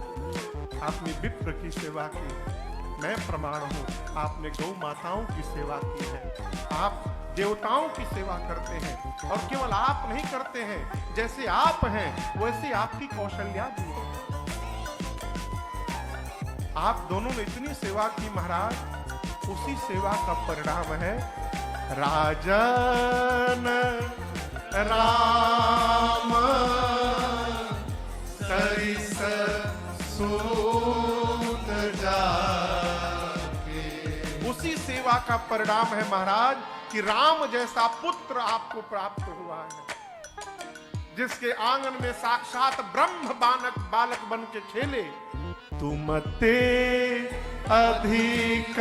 आपने विप्र की सेवा की। मैं प्रमाण हूं, आपने गौ माताओं की सेवा की है, आप देवताओं की सेवा करते हैं। और केवल आप नहीं करते हैं, जैसे आप हैं वैसे आपकी कौशल्या भी है। आप दोनों ने इतनी सेवा की महाराज, उसी सेवा का परिणाम है राजन राम सरिस सूत जाके। उसी सेवा का परिणाम है महाराज कि राम जैसा पुत्र आपको प्राप्त हुआ है, जिसके आंगन में साक्षात ब्रह्म बालक बन के खेले। तुम ते अधिक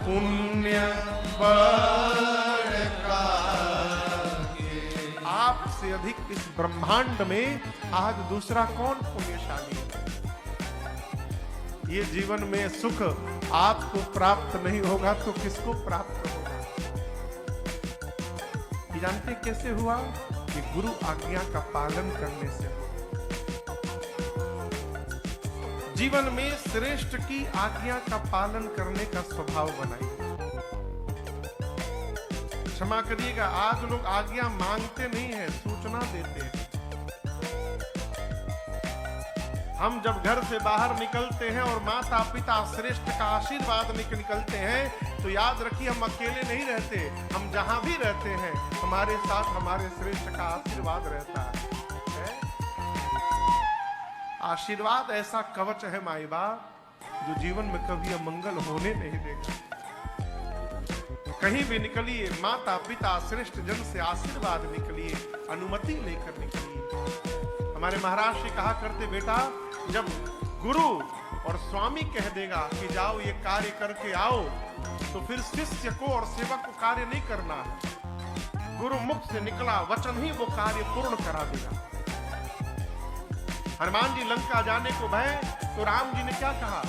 पुण्य बड़का, आपसे अधिक इस ब्रह्मांड में आज दूसरा कौन पुण्यशाली है। ये जीवन में सुख आपको प्राप्त नहीं होगा तो किसको प्राप्त होगा। ये जानते कैसे हुआ? कि गुरु आज्ञा का पालन करने से। जीवन में श्रेष्ठ की आज्ञा का पालन करने का स्वभाव बनाइए। क्षमा करिएगा, आज लोग आज्ञा मांगते नहीं है, सूचना देते हैं। हम जब घर से बाहर निकलते हैं और माता पिता श्रेष्ठ का आशीर्वाद निकलते हैं, तो याद रखिए हम अकेले नहीं रहते। हम जहां भी रहते हैं हमारे साथ हमारे श्रेष्ठ का आशीर्वाद रहता है। आशीर्वाद ऐसा कवच है माई बाप, जो जीवन में कभी अमंगल होने नहीं देगा। कहीं भी निकलिए, माता पिता श्रेष्ठ जन से आशीर्वाद निकलिए, अनुमति लेकर निकलिए। हमारे महाराज जी कहा करते, बेटा जब गुरु और स्वामी कह देगा कि जाओ ये कार्य करके आओ, तो फिर शिष्य को और सेवक को कार्य नहीं करना। गुरु मुख से निकला वचन ही वो कार्य पूर्ण करा देगा। हनुमान जी लंका जाने को भय, तो राम जी ने क्या कहा?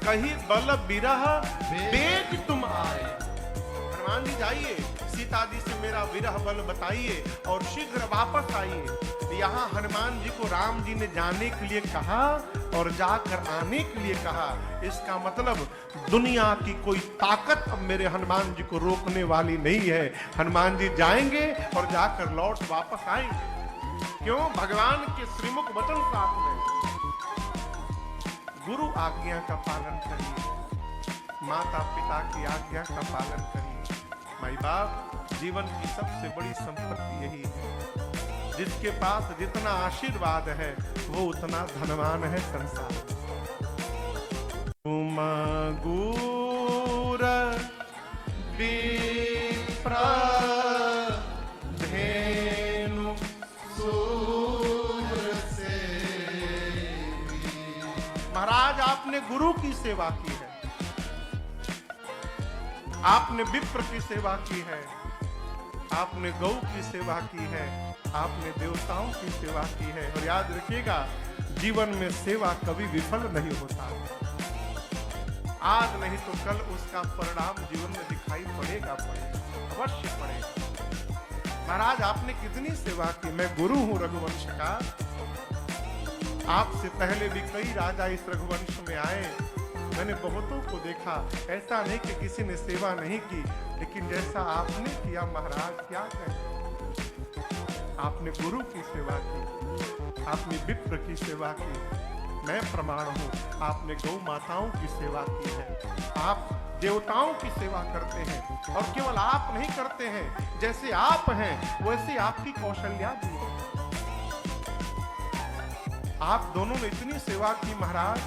कहीं बल बिरह बेग तुम आए। हनुमान जी जाइए, सीता जी से मेरा विरह बल बताइए और शीघ्र वापस आइए। यहाँ हनुमान जी को राम जी ने जाने के लिए कहा और जाकर आने के लिए कहा। इसका मतलब दुनिया की कोई ताकत अब मेरे हनुमान जी को रोकने वाली नहीं है। हनुमान जी जाएंगे और जाकर लौट वापस आएंगे। क्यों? भगवान के श्रीमुख वचन साथ में। गुरु आज्ञा का पालन करिए, माता पिता की आज्ञा का पालन करिए। माई बाप, जीवन की सबसे बड़ी संपत्ति यही है। जिसके पास जितना आशीर्वाद है वो उतना धनवान है संसार। तुम गुर विप्र धेनु सूर से। महाराज आपने गुरु की सेवा की है, आपने विप्र की सेवा की है, आपने गौ की सेवा की है, आपने देवताओं की सेवा की है। और याद रखिएगा, जीवन में सेवा कभी विफल नहीं होता। आज नहीं तो कल उसका परिणाम जीवन में दिखाई पड़ेगा, अवश्य पड़ेगा। महाराज आपने कितनी सेवा की। मैं गुरु हूं रघुवंश का। आपसे पहले भी कई राजा इस रघुवंश में आए, मैंने बहुतों को देखा। ऐसा नहीं कि किसी ने सेवा नहीं की, लेकिन जैसा आपने किया महाराज, क्या कहें। आपने गुरु की सेवा की, आपने विप्र की सेवा की। मैं प्रमाण हूं, आपने गौ माताओं की सेवा की है, आप देवताओं की सेवा करते हैं। और केवल आप नहीं करते हैं, जैसे आप हैं वैसे आपकी कौशल्या भी है। आप दोनों ने इतनी सेवा की महाराज,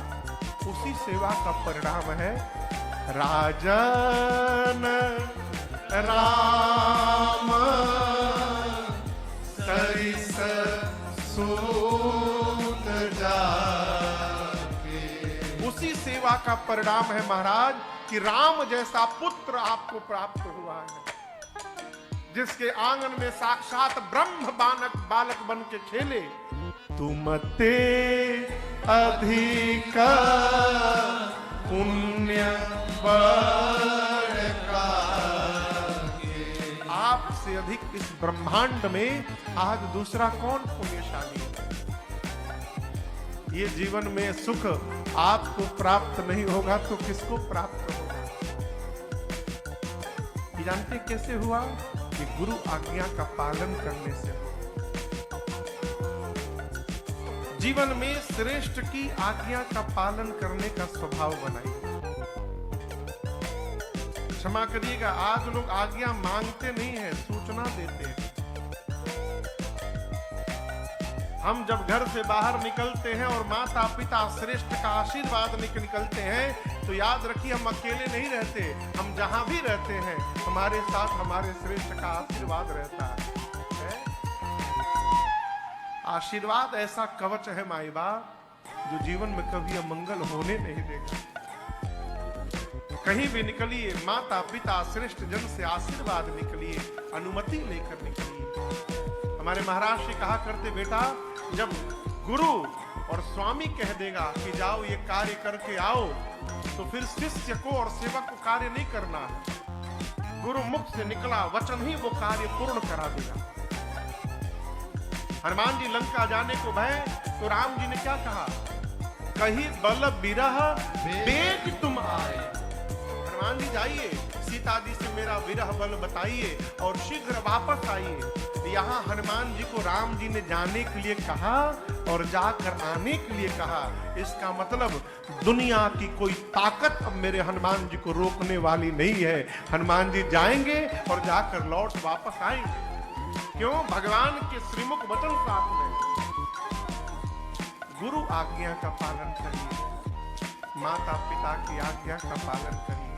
उसी सेवा का परिणाम है राजन राम सरिस सूत जाके। उसी सेवा का परिणाम है महाराज कि राम जैसा पुत्र आपको प्राप्त हुआ है, जिसके आंगन में साक्षात ब्रह्म बालक बन के खेले। तुम ते अधिक पुण्य बड़का, आपसे अधिक इस ब्रह्मांड में आज दूसरा कौन पुण्यशाली है। ये जीवन में सुख आपको प्राप्त नहीं होगा तो किसको प्राप्त होगा। ये जानते कैसे हुआ कि गुरु आज्ञा का पालन करने से। जीवन में श्रेष्ठ की आज्ञा का पालन करने का स्वभाव बनाइए। क्षमा करिएगा, आज लोग आज्ञा मांगते नहीं है, सूचना देते हैं। हम जब घर से बाहर निकलते हैं और माता पिता श्रेष्ठ का आशीर्वाद निकलते हैं तो याद रखिए हम अकेले नहीं रहते, हम जहां भी रहते हैं हमारे साथ हमारे श्रेष्ठ का आशीर्वाद रहता है। आशीर्वाद ऐसा कवच है माई बाप जो जीवन में कभी अमंगल होने नहीं देगा। कहीं भी निकलिए माता पिता श्रेष्ठ जन से आशीर्वाद निकलिए, अनुमति लेकर निकलिए। हमारे महाराज जी कहा करते, बेटा जब गुरु और स्वामी कह देगा कि जाओ ये कार्य करके आओ तो फिर शिष्य को और सेवक को कार्य नहीं करना है। गुरु मुख से निकला वचन ही वो कार्य पूर्ण करा देगा। हनुमान जी लंका जाने को भय तो राम जी ने क्या कहा, कहीं बल बिरह बेग तुम आए। हनुमान जी जाइए, सीता जी से मेरा विरह बल बताइए और शीघ्र वापस आइए। यहाँ हनुमान जी को राम जी ने जाने के लिए कहा और जाकर आने के लिए कहा। इसका मतलब दुनिया की कोई ताकत अब मेरे हनुमान जी को रोकने वाली नहीं है। हनुमान जी जाएंगे और जाकर लौट वापस आएंगे। क्यों? भगवान के श्रीमुख वचन साथ में। गुरु आज्ञा का पालन करिए, माता पिता की आज्ञा का पालन करिए।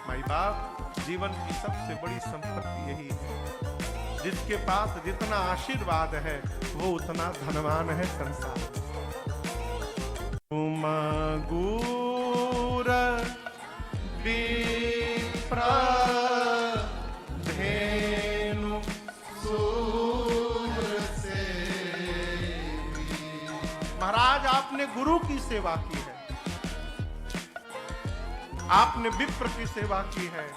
माई बाप, जीवन की सबसे बड़ी संपत्ति यही है। जिसके पास जितना आशीर्वाद है वो उतना धनवान है संसार। तुम गुर विप्र धेनु सूर सेवी। महाराज आपने गुरु की सेवा की है, आपने विप्र की सेवा की है,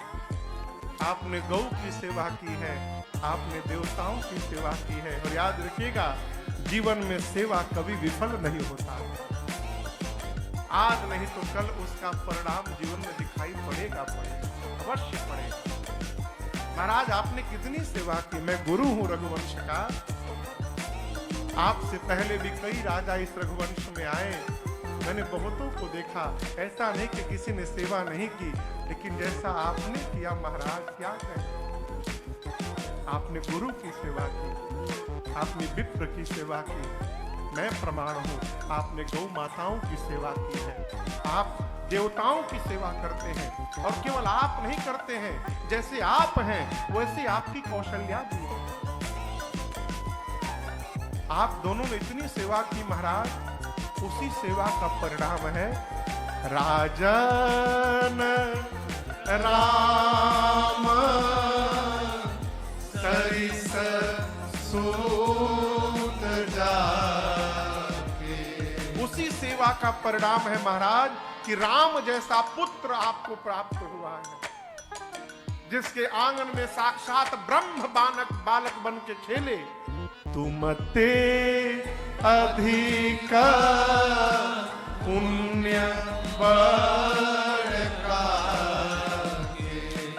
आपने गौ की सेवा की है, आपने देवताओं की सेवा की है। और याद रखिएगा, जीवन में सेवा कभी विफल नहीं होता। आज नहीं तो कल उसका परिणाम जीवन में दिखाई पड़ेगा, अवश्य पड़ेगा। महाराज आपने कितनी सेवा की। मैं गुरु हूं रघुवंश का। आपसे पहले भी कई राजा इस रघुवंश में आए, मैंने बहुतों को देखा। ऐसा नहीं कि किसी ने सेवा नहीं की, लेकिन जैसा आपने किया महाराज, क्या कहें। आपने गुरु की सेवा की, आपने विप्र की सेवा की। मैं प्रमाण हूं, आपने गौ माताओं की सेवा की है, आप देवताओं की सेवा करते हैं। और केवल आप नहीं करते हैं, जैसे आप हैं वैसे आपकी कौशल्या भी है। आप दोनों ने इतनी सेवा की महाराज, उसी सेवा का परिणाम है राजन राम सरिस सूत जाके। उसी सेवा का परिणाम है महाराज कि राम जैसा पुत्र आपको प्राप्त हुआ है, जिसके आंगन में साक्षात ब्रह्म बालक बन के खेले। तुम ते अधिक पुण्य बड़का,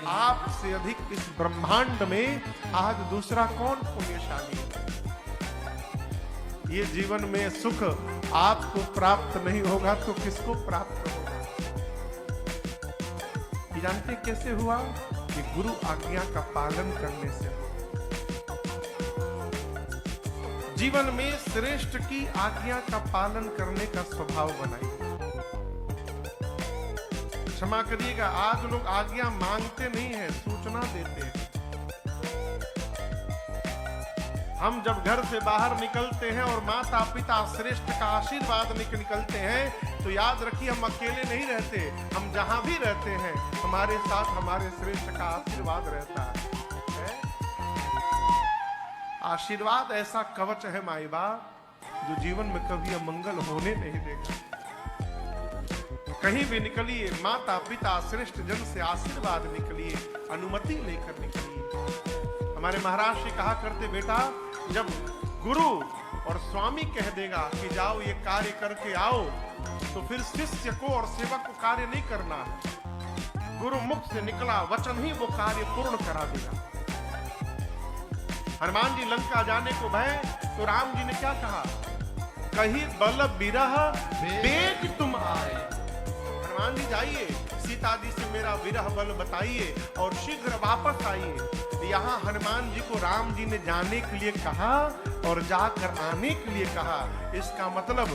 आपसे अधिक इस ब्रह्मांड में आज दूसरा कौन पुण्यशाली है। ये जीवन में सुख आपको प्राप्त नहीं होगा तो किसको प्राप्त होगा। ये जानते कैसे हुआ कि गुरु आज्ञा का पालन करने से। जीवन में श्रेष्ठ की आज्ञा का पालन करने का स्वभाव बनाइए। क्षमा करिएगा, आज लोग आज्ञा मांगते नहीं है, सूचना देते हैं। हम जब घर से बाहर निकलते हैं और माता पिता श्रेष्ठ का आशीर्वाद निकलते हैं तो याद रखिए हम अकेले नहीं रहते, हम जहां भी रहते हैं हमारे साथ हमारे श्रेष्ठ का आशीर्वाद रहता है। आशीर्वाद ऐसा कवच है माई बाप जो जीवन में कभी अमंगल होने नहीं देगा। कहीं भी निकलिए माता पिता श्रेष्ठ जन से आशीर्वाद निकलिए, अनुमति लेकर निकलिए। हमारे महाराज जी कहा करते बेटा जब गुरु और स्वामी कह देगा कि जाओ ये कार्य करके आओ तो फिर शिष्य को और सेवक को कार्य नहीं करना है। गुरु मुख से निकला वचन ही वो कार्य पूर्ण करा देगा। हनुमान जी लंका जाने को भय तो राम जी ने क्या कहा, कहीं बल बिरह बेग तुम आए। हनुमान जी जाइए सीता जी से मेरा विरह बल बताइए और शीघ्र वापस आइए। यहाँ हनुमान जी को राम जी ने जाने के लिए कहा और जाकर आने के लिए कहा। इसका मतलब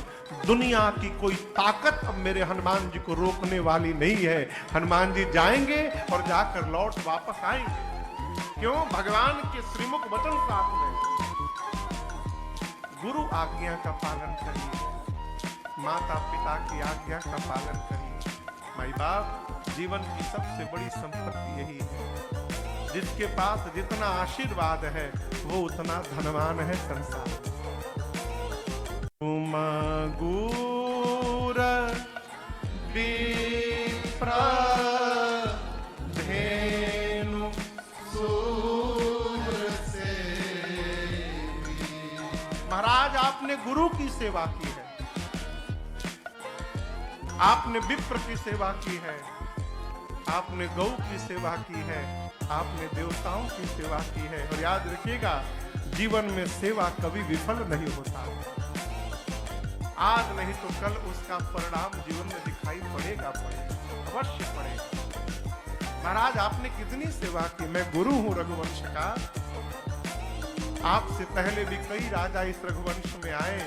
दुनिया की कोई ताकत अब मेरे हनुमान जी को रोकने वाली नहीं है। हनुमान जी जाएंगे और जाकर लौट वापस आएंगे। क्यों? भगवान के श्रीमुख वचन साथ में गुरु आज्ञा का पालन करिए, माता पिता की आज्ञा का पालन करिए। माई बाप जीवन की सबसे बड़ी संपत्ति यही है। जिसके पास जितना आशीर्वाद है वो उतना धनवान है संसार। तुम गुर विप्र धेनु सूर सेवी। महाराज आपने गुरु की सेवा की है, आपने विप्र की सेवा की है, आपने गौ की सेवा की है, आपने देवताओं की सेवा की है। और याद रखिएगा जीवन में सेवा कभी विफल नहीं होता। आज नहीं तो कल उसका परिणाम जीवन में दिखाई पड़ेगा, अवश्य पड़ेगा। महाराज आपने कितनी सेवा की। मैं गुरु हूं रघुवंश का। आपसे पहले भी कई राजा इस रघुवंश में आए,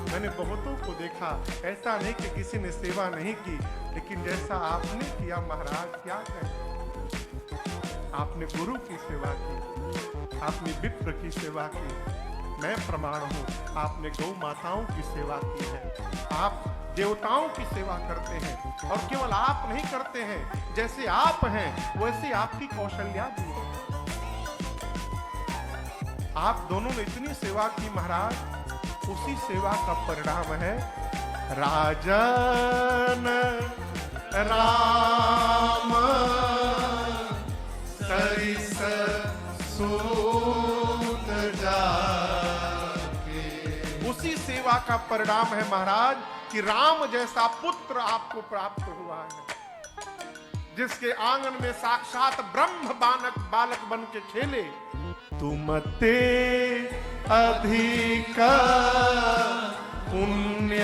मैंने बहुतों को देखा। ऐसा नहीं कि किसी ने सेवा नहीं की, लेकिन जैसा आपने किया महाराज क्या कहें। आपने गुरु की सेवा की, आपने विप्र की सेवा की। मैं प्रमाण हूं आपने गौ माताओं की सेवा की है, आप देवताओं की सेवा करते हैं। और केवल आप नहीं करते हैं, जैसे आप हैं वैसे आपकी कौशल्या भी है। आप दोनों ने इतनी सेवा की महाराज, उसी सेवा का परिणाम है राजन राम सरिस सूत जाके। उसी सेवा का परिणाम है महाराज कि राम जैसा पुत्र आपको प्राप्त हुआ है, जिसके आंगन में साक्षात ब्रह्म बालक बन के खेले। तुम ते अधिक पुण्य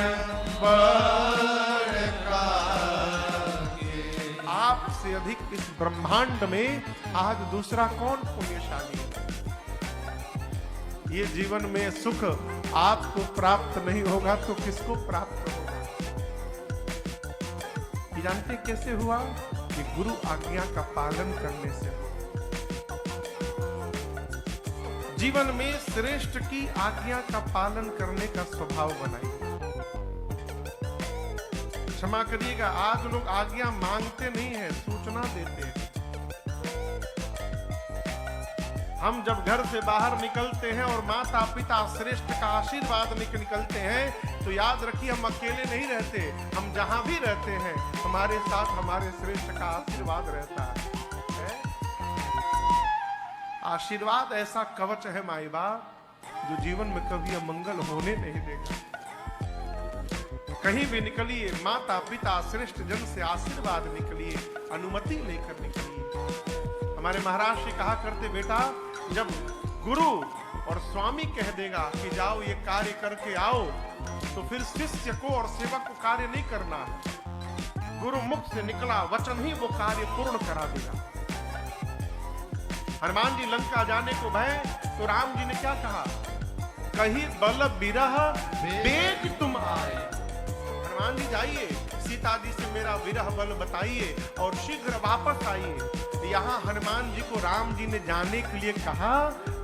आपसे अधिक इस ब्रह्मांड में आज दूसरा कौन पुण्यशाली है। ये जीवन में सुख आपको प्राप्त नहीं होगा तो किसको प्राप्त होगा। ये जानते कैसे हुआ? कि गुरु आज्ञा का पालन करने से। जीवन में श्रेष्ठ की आज्ञा का पालन करने का स्वभाव बनाइए। क्षमा करिएगा, आज लोग आज्ञा मांगते नहीं है, सूचना देते हैं। हम जब घर से बाहर निकलते हैं और माता पिता श्रेष्ठ का आशीर्वाद निकलते हैं तो याद रखिए हम अकेले नहीं रहते, हम जहां भी रहते हैं हमारे साथ हमारे श्रेष्ठ का आशीर्वाद रहता है। आशीर्वाद ऐसा कवच है माई बाप जो जीवन में कभी अमंगल होने नहीं देगा। कहीं भी निकलिए माता पिता श्रेष्ठ जन से आशीर्वाद निकलिए, अनुमति लेकर निकलिए। हमारे महाराज जी कहा करते बेटा जब गुरु और स्वामी कह देगा कि जाओ ये कार्य करके आओ तो फिर शिष्य को और सेवक को कार्य नहीं करना है। गुरु मुख से निकला वचन ही वो कार्य पूर्ण करा देगा। हनुमान जी लंका जाने को भय तो राम जी ने क्या कहा, कहीं बल बिरह बेग तुम आए। हनुमान जी जाइए सीता सीता जी से मेरा विरह बल बताइए और शीघ्र वापस आइए। यहाँ हनुमान जी को राम जी ने जाने के लिए कहा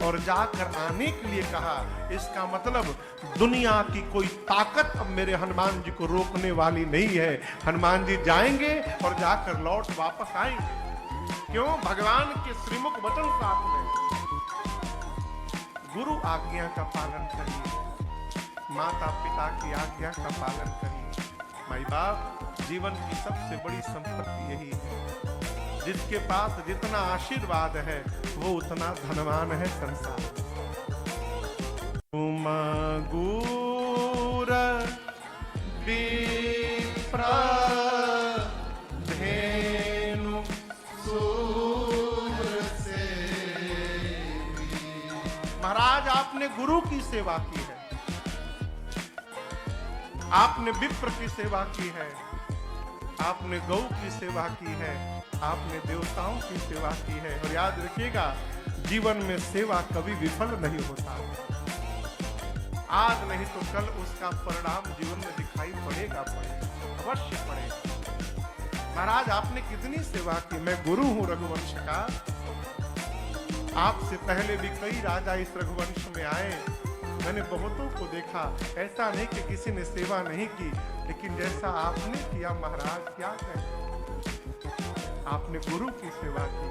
और जाकर आने के लिए कहा। इसका मतलब दुनिया की कोई ताकत अब मेरे हनुमान जी को रोकने वाली नहीं है। हनुमान जी जाएंगे और जाकर लौट वापस आएंगे। क्यों? भगवान के श्रीमुख वचन साथ में गुरु आज्ञा का पालन करिए, माता पिता की आज्ञा का पालन करिए। माई बाप जीवन की सबसे बड़ी संपत्ति यही है। जिसके पास जितना आशीर्वाद है वो उतना धनवान है संसार। तुम गुर विप्र धेनु सूर सेवी। महाराज आपने गुरु की सेवा की है, आपने विप्र की सेवा की है, आपने गौ की सेवा की है, आपने देवताओं की सेवा की है। और याद रखिएगा जीवन में सेवा कभी विफल नहीं होता। आज नहीं तो कल उसका परिणाम जीवन में दिखाई पड़ेगा, अवश्य पड़ेगा। महाराज आपने कितनी सेवा की। मैं गुरु हूं रघुवंश का। आपसे पहले भी कई राजा इस रघुवंश में आए, मैंने बहुतों को देखा। ऐसा नहीं कि किसी ने सेवा नहीं की, लेकिन जैसा आपने किया महाराज क्या कहें। आपने गुरु की सेवा की,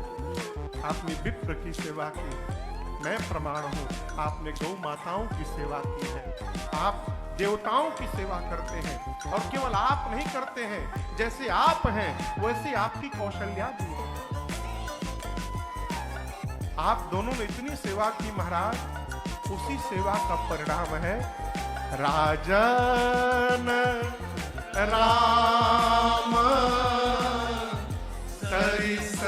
आपने विप्र की सेवा की। मैं प्रमाण हूं, आपने गौ माताओं की सेवा की है, आप देवताओं की सेवा करते हैं। और केवल आप नहीं करते हैं, जैसे आप हैं वैसे आपकी कौशल्या भी है। आप दोनों ने इतनी सेवा की महाराज, उसी सेवा का परिणाम है राजन राम सरिस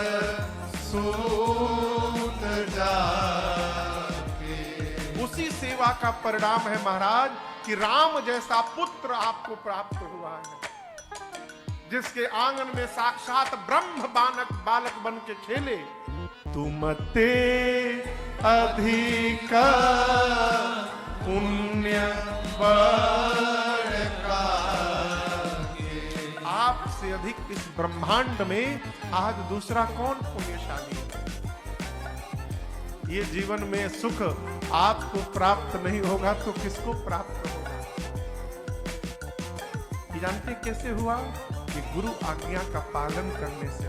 सूत जाके। उसी सेवा का परिणाम है महाराज कि राम जैसा पुत्र आपको प्राप्त हुआ है, जिसके आंगन में साक्षात ब्रह्म बालक बन के खेले। तुम ते अधिक पुण्य बड़का। आपसे अधिक इस ब्रह्मांड में आज दूसरा कौन पुण्यशाली है। ये जीवन में सुख आपको प्राप्त नहीं होगा तो किसको प्राप्त होगा। ये जानते कैसे हुआ? कि गुरु आज्ञा का पालन करने से।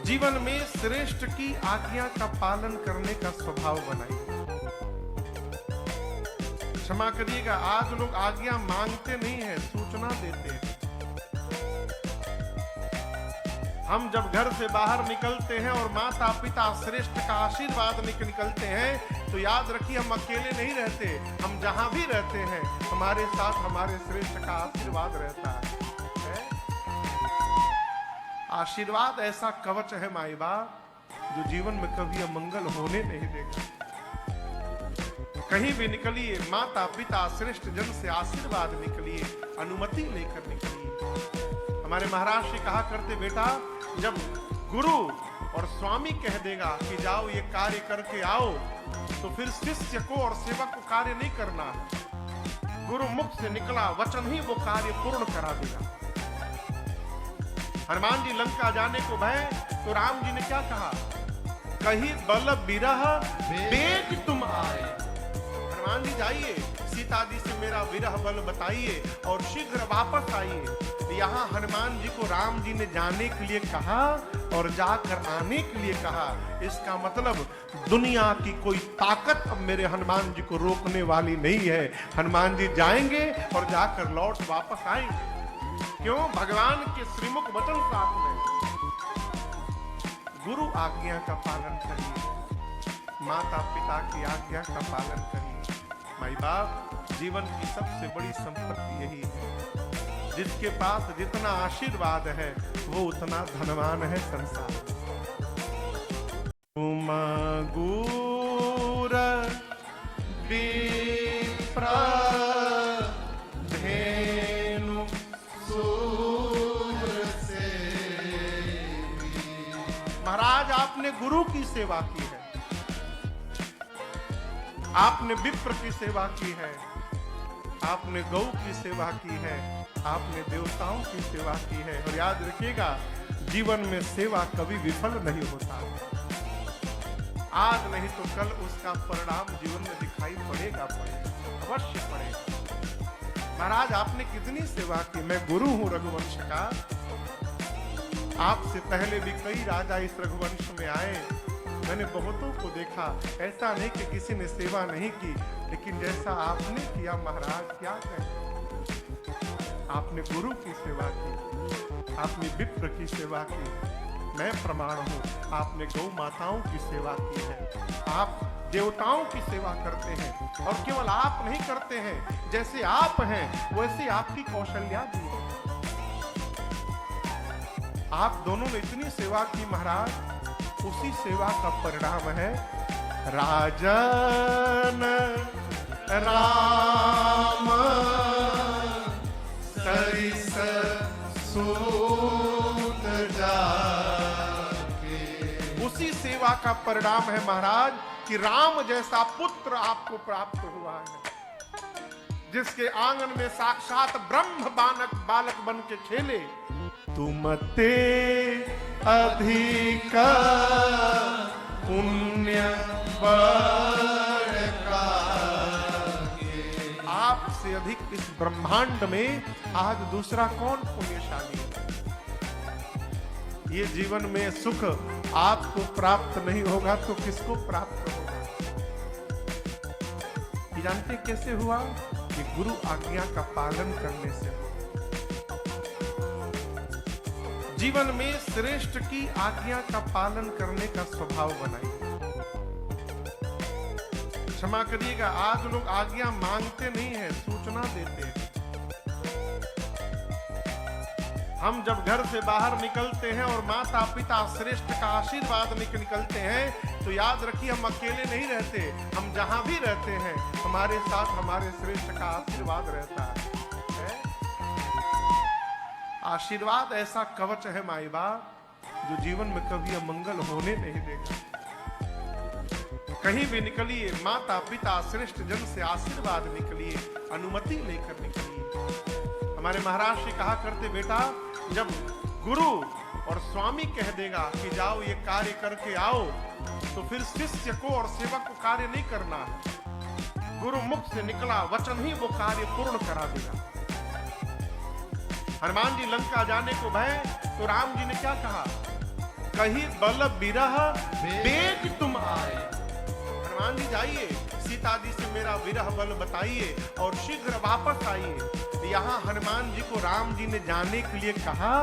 जीवन में श्रेष्ठ की आज्ञा का पालन करने का स्वभाव बनाइए। क्षमा करिएगा, आज लोग आज्ञा मांगते नहीं है, सूचना देते हैं। हम जब घर से बाहर निकलते हैं और माता पिता श्रेष्ठ का आशीर्वाद निकलते हैं तो याद रखिए हम अकेले नहीं रहते। हम जहां भी रहते हैं हमारे साथ हमारे श्रेष्ठ का आशीर्वाद रहता है। आशीर्वाद ऐसा कवच है माई बाप जो जीवन में कभी अमंगल होने नहीं देगा। कहीं भी निकलिए माता पिता श्रेष्ठ जन से आशीर्वाद निकलिए, अनुमति लेकर निकलिए। हमारे महाराज जी कहा करते, बेटा जब गुरु और स्वामी कह देगा कि जाओ ये कार्य करके आओ, तो फिर शिष्य को और सेवक को कार्य नहीं करना है। गुरु मुख से निकला वचन ही वो कार्य पूर्ण करा देगा। हनुमान जी लंका जाने को भय तो राम जी ने क्या कहा? कहीं बल बिरह बेग तुम आए। हनुमान जी जाइए, सीता जी से मेरा विरह बल बताइए और शीघ्र वापस आइए। यहाँ हनुमान जी को राम जी ने जाने के लिए कहा और जाकर आने के लिए कहा। इसका मतलब दुनिया की कोई ताकत अब मेरे हनुमान जी को रोकने वाली नहीं है। हनुमान जी जाएंगे और जाकर लौट वापस आएंगे। क्यों? भगवान के श्रीमुख वचन साथ में गुरु आज्ञा का पालन करिए, माता पिता की आज्ञा का पालन करिए। माई बाप जीवन की सबसे बड़ी संपत्ति यही है। जिसके पास जितना आशीर्वाद है वो उतना धनवान है संसार। तुम गुर विप्र धेनु सूर सेवी। महाराज आपने गुरु की सेवा की है, आपने विप्र की सेवा की है, आपने गौ की सेवा की है, आपने देवताओं की सेवा की है। और याद रखिएगा, जीवन में सेवा कभी विफल नहीं होता। आज नहीं तो कल उसका परिणाम जीवन में दिखाई पड़ेगा, अवश्य पड़ेगा। महाराज आपने कितनी सेवा की। मैं गुरु हूं रघुवंश का। आपसे पहले भी कई राजा इस रघुवंश में आए, मैंने बहुतों को देखा। ऐसा नहीं कि किसी ने सेवा नहीं की, लेकिन जैसा आपने किया महाराज, क्या कहें। आपने गुरु की सेवा की, आपने विप्र की सेवा की। मैं प्रमाण हूं, आपने गौ माताओं की सेवा की है। आप देवताओं की सेवा करते हैं, और केवल आप नहीं करते हैं, जैसे आप हैं वैसे आपकी कौशल्या भी है। आप दोनों ने इतनी सेवा की महाराज, उसी सेवा का परिणाम है राजन राम सरिस सूत जाके। उसी सेवा का परिणाम है महाराज कि राम जैसा पुत्र आपको प्राप्त हुआ है, जिसके आंगन में साक्षात ब्रह्म बालक बन के खेले। तुमते अधिक पुण्य बड़का। आपसे अधिक इस ब्रह्मांड में आज दूसरा कौन पुण्यशाली है। ये जीवन में सुख आपको प्राप्त नहीं होगा तो किसको प्राप्त होगा। ये जानते कैसे हुआ? कि गुरु आज्ञा का पालन करने से। जीवन में श्रेष्ठ की आज्ञा का पालन करने का स्वभाव बनाइए। क्षमा करिएगा, आज लोग आज्ञा मांगते नहीं है, सूचना देते हैं। हम जब घर से बाहर निकलते हैं और माता पिता श्रेष्ठ का आशीर्वाद निकलते हैं, तो याद रखिए हम अकेले नहीं रहते। हम जहां भी रहते हैं हमारे साथ हमारे श्रेष्ठ का आशीर्वाद रहता है। आशीर्वाद ऐसा कवच है माई बाप, जो जीवन में कभी अमंगल होने नहीं देगा। कहीं भी निकलिए, माता पिता श्रेष्ठ जन से आशीर्वाद निकलिए, अनुमति लेकर निकलिए। हमारे महाराज जी कहा करते, बेटा जब गुरु और स्वामी कह देगा कि जाओ ये कार्य करके आओ, तो फिर शिष्य को और सेवक को कार्य नहीं करना है। गुरु मुख से निकला वचन ही वो कार्य पूर्ण करा देगा। हनुमान जी लंका जाने को भय, तो राम जी ने क्या कहा? कहीं बल बिरह बेग तुम आए। हनुमान जी जाइए, सीता जी से मेरा विरह बल बताइए और शीघ्र वापस आइए। यहाँ हनुमान जी को राम जी ने जाने के लिए कहा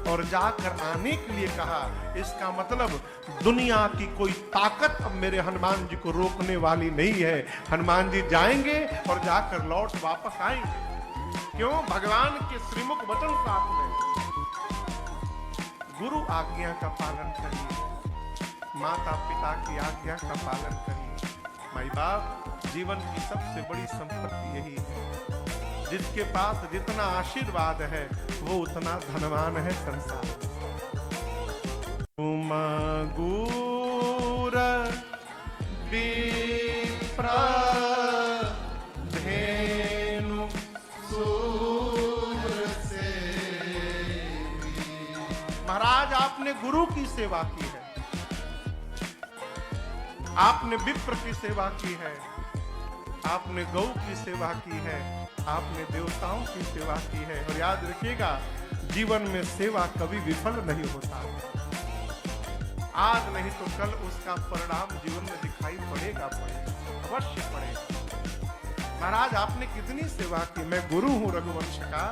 और जाकर आने के लिए कहा। इसका मतलब दुनिया की कोई ताकत अब मेरे हनुमान जी को रोकने वाली नहीं है। हनुमान जी जाएंगे और जाकर लौट वापस आएंगे। क्यों? भगवान के श्रीमुख वचन साथ में। गुरु आज्ञा का पालन करिए, माता पिता की आज्ञा का पालन करिए। माई बाप, जीवन की सबसे बड़ी संपत्ति यही है। जिसके पास जितना आशीर्वाद है वो उतना धनवान है संसार। तुम गुर विप्र धेनु सूर सेवी। महाराज आपने गुरु की सेवा की है, आपने विप्र की सेवा की है, आपने गौ की सेवा की है, आपने देवताओं की सेवा की है। और याद रखिएगा, जीवन में सेवा कभी विफल नहीं होता। आज नहीं तो कल उसका परिणाम जीवन में दिखाई पड़ेगा, अवश्य पड़ेगा। महाराज आपने कितनी सेवा की। मैं गुरु हूं रघुवंश का।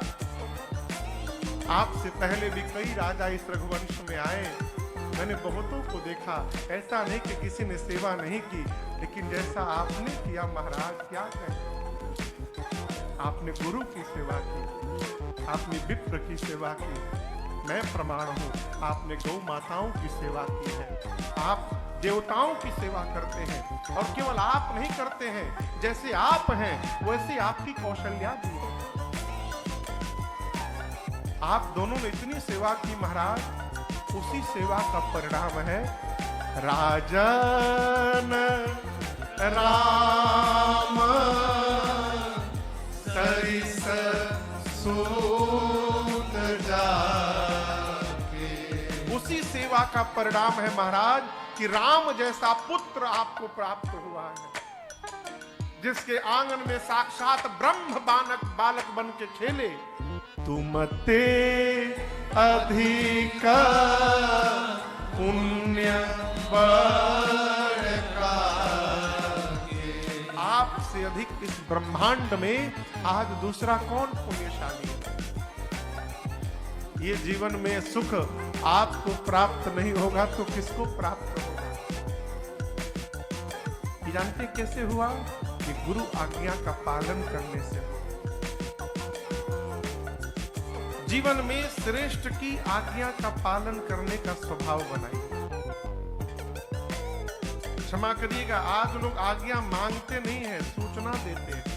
आपसे पहले भी कई राजा इस रघुवंश में आए, मैंने बहुतों को देखा। ऐसा नहीं कि किसी ने सेवा नहीं की, लेकिन जैसा आपने किया महाराज, क्या कहें। आपने गुरु की सेवा की, आपने विप्र की सेवा की। मैं प्रमाण हूं, आपने गौ माताओं की सेवा की है। आप देवताओं की सेवा करते हैं, और केवल आप नहीं करते हैं, जैसे आप हैं वैसे आपकी कौशल्या भी है। आप दोनों ने इतनी सेवा की महाराज, उसी सेवा का परिणाम है राजन राम सरिस सरिस सूत जाके। उसी सेवा का परिणाम है महाराज कि राम जैसा पुत्र आपको प्राप्त हुआ है, जिसके आंगन में साक्षात ब्रह्म बालक बन के खेले। तुम ते अधिक पुण्य बड़का, आपसे अधिक इस ब्रह्मांड में आज दूसरा कौन पुण्यशाली है। ये जीवन में सुख आपको प्राप्त नहीं होगा तो किसको प्राप्त होगा। ये जानते कैसे हुआ कि गुरु आज्ञा का पालन करने से। जीवन में श्रेष्ठ की आज्ञा का पालन करने का स्वभाव बनाइए। क्षमा करिएगा, आज लोग आज्ञा मांगते नहीं है, सूचना देते हैं।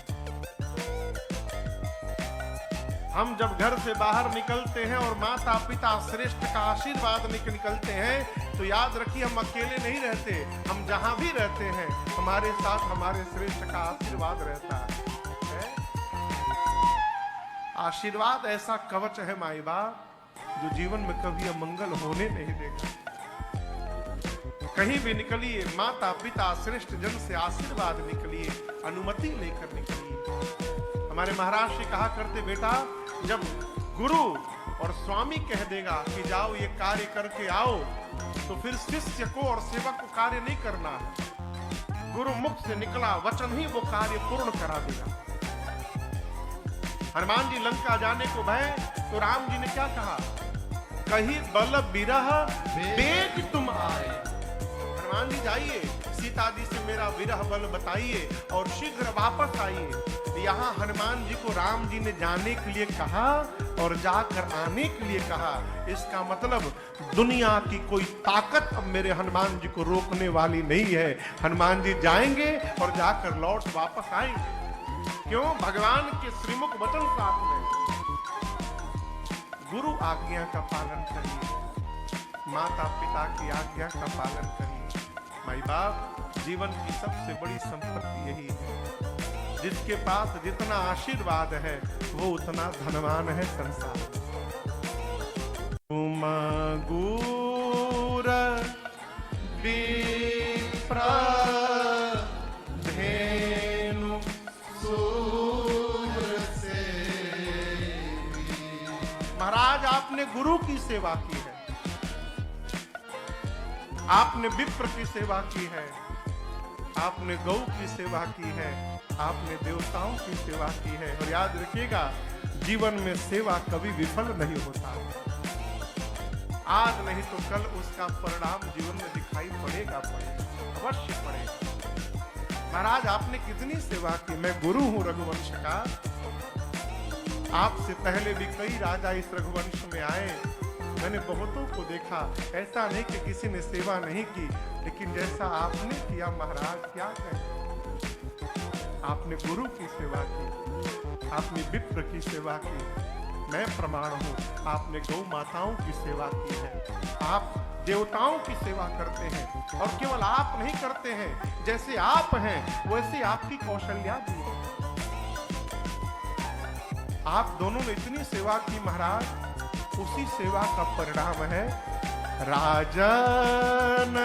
हम जब घर से बाहर निकलते हैं और माता पिता श्रेष्ठ का आशीर्वाद निकलते हैं तो याद रखिए हम अकेले नहीं रहते, हम जहां भी रहते हैं हमारे साथ हमारे श्रेष्ठ का आशीर्वाद रहता है। आशीर्वाद ऐसा कवच है माई बाप जो जीवन में कभी अमंगल होने नहीं देगा। कहीं भी निकलिए माता पिता श्रेष्ठ जन से आशीर्वाद निकलिए, अनुमति लेकर निकलिए। हमारे महाराज जी कहा करते, बेटा जब गुरु और स्वामी कह देगा कि जाओ ये कार्य करके आओ तो फिर शिष्य को और सेवक को कार्य नहीं करना है। गुरु मुख से निकला वचन ही वो कार्य पूर्ण करा देगा। हनुमान जी लंका जाने को भय तो राम जी ने क्या कहा, कहीं बल बिरह बेग तुम आए। हनुमान जी जाइए, सीता जी से मेरा विरह बल बताइए और शीघ्र वापस आइए। यहाँ हनुमान जी को राम जी ने जाने के लिए कहा और जाकर आने के लिए कहा। इसका मतलब दुनिया की कोई ताकत अब मेरे हनुमान जी को रोकने वाली नहीं है। हनुमान जी जाएंगे और जाकर लौट वापस आएंगे। क्यों? भगवान के श्रीमुख वचन साथ में। गुरु आज्ञा का पालन करिए, माता पिता की आज्ञा का पालन करिए। माई बाप, जीवन की सबसे बड़ी संपत्ति यही है। जिसके पास जितना आशीर्वाद है वो उतना धनवान है संसार। तुम गुर विप्र धेनु सूर सेवी। महाराज आपने गुरु की सेवा की है, आपने विप्र की सेवा की है, आपने गौ की सेवा की है, आपने देवताओं की सेवा की है। और याद रखिएगा, जीवन में सेवा कभी विफल नहीं होता। आज नहीं तो कल उसका परिणाम जीवन में दिखाई पड़ेगा, अवश्य पड़ेगा। महाराज आपने कितनी सेवा की। मैं गुरु हूं रघुवंश का। आपसे पहले भी कई राजा इस रघुवंश में आए, मैंने बहुतों को देखा। ऐसा नहीं कि किसी ने सेवा नहीं की, लेकिन जैसा आपने किया महाराज, क्या कहें। आपने गुरु की सेवा की, आपने विप्र की सेवा की। मैं प्रमाण हूं, आपने गौ माताओं की सेवा की है, आप देवताओं की सेवा करते हैं। और केवल आप नहीं करते हैं, जैसे आप हैं वैसे आपकी कौशल्या भी है। आप दोनों ने इतनी सेवा की महाराज, उसी सेवा का परिणाम है राजन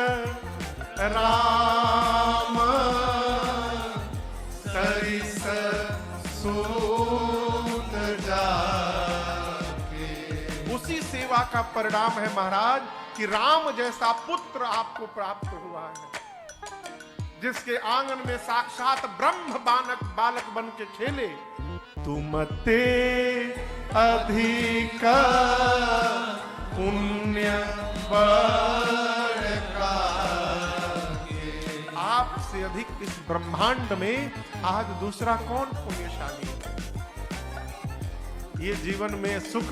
राम सरिस सूत जाके। उसी सेवा का परिणाम है महाराज कि राम जैसा पुत्र आपको प्राप्त हुआ है, जिसके आंगन में साक्षात ब्रह्म बालक बन के खेले। तुम ते अधिक पुण्य बड़का, आपसे अधिक इस ब्रह्मांड में आज दूसरा कौन पुण्यशाली है। ये जीवन में सुख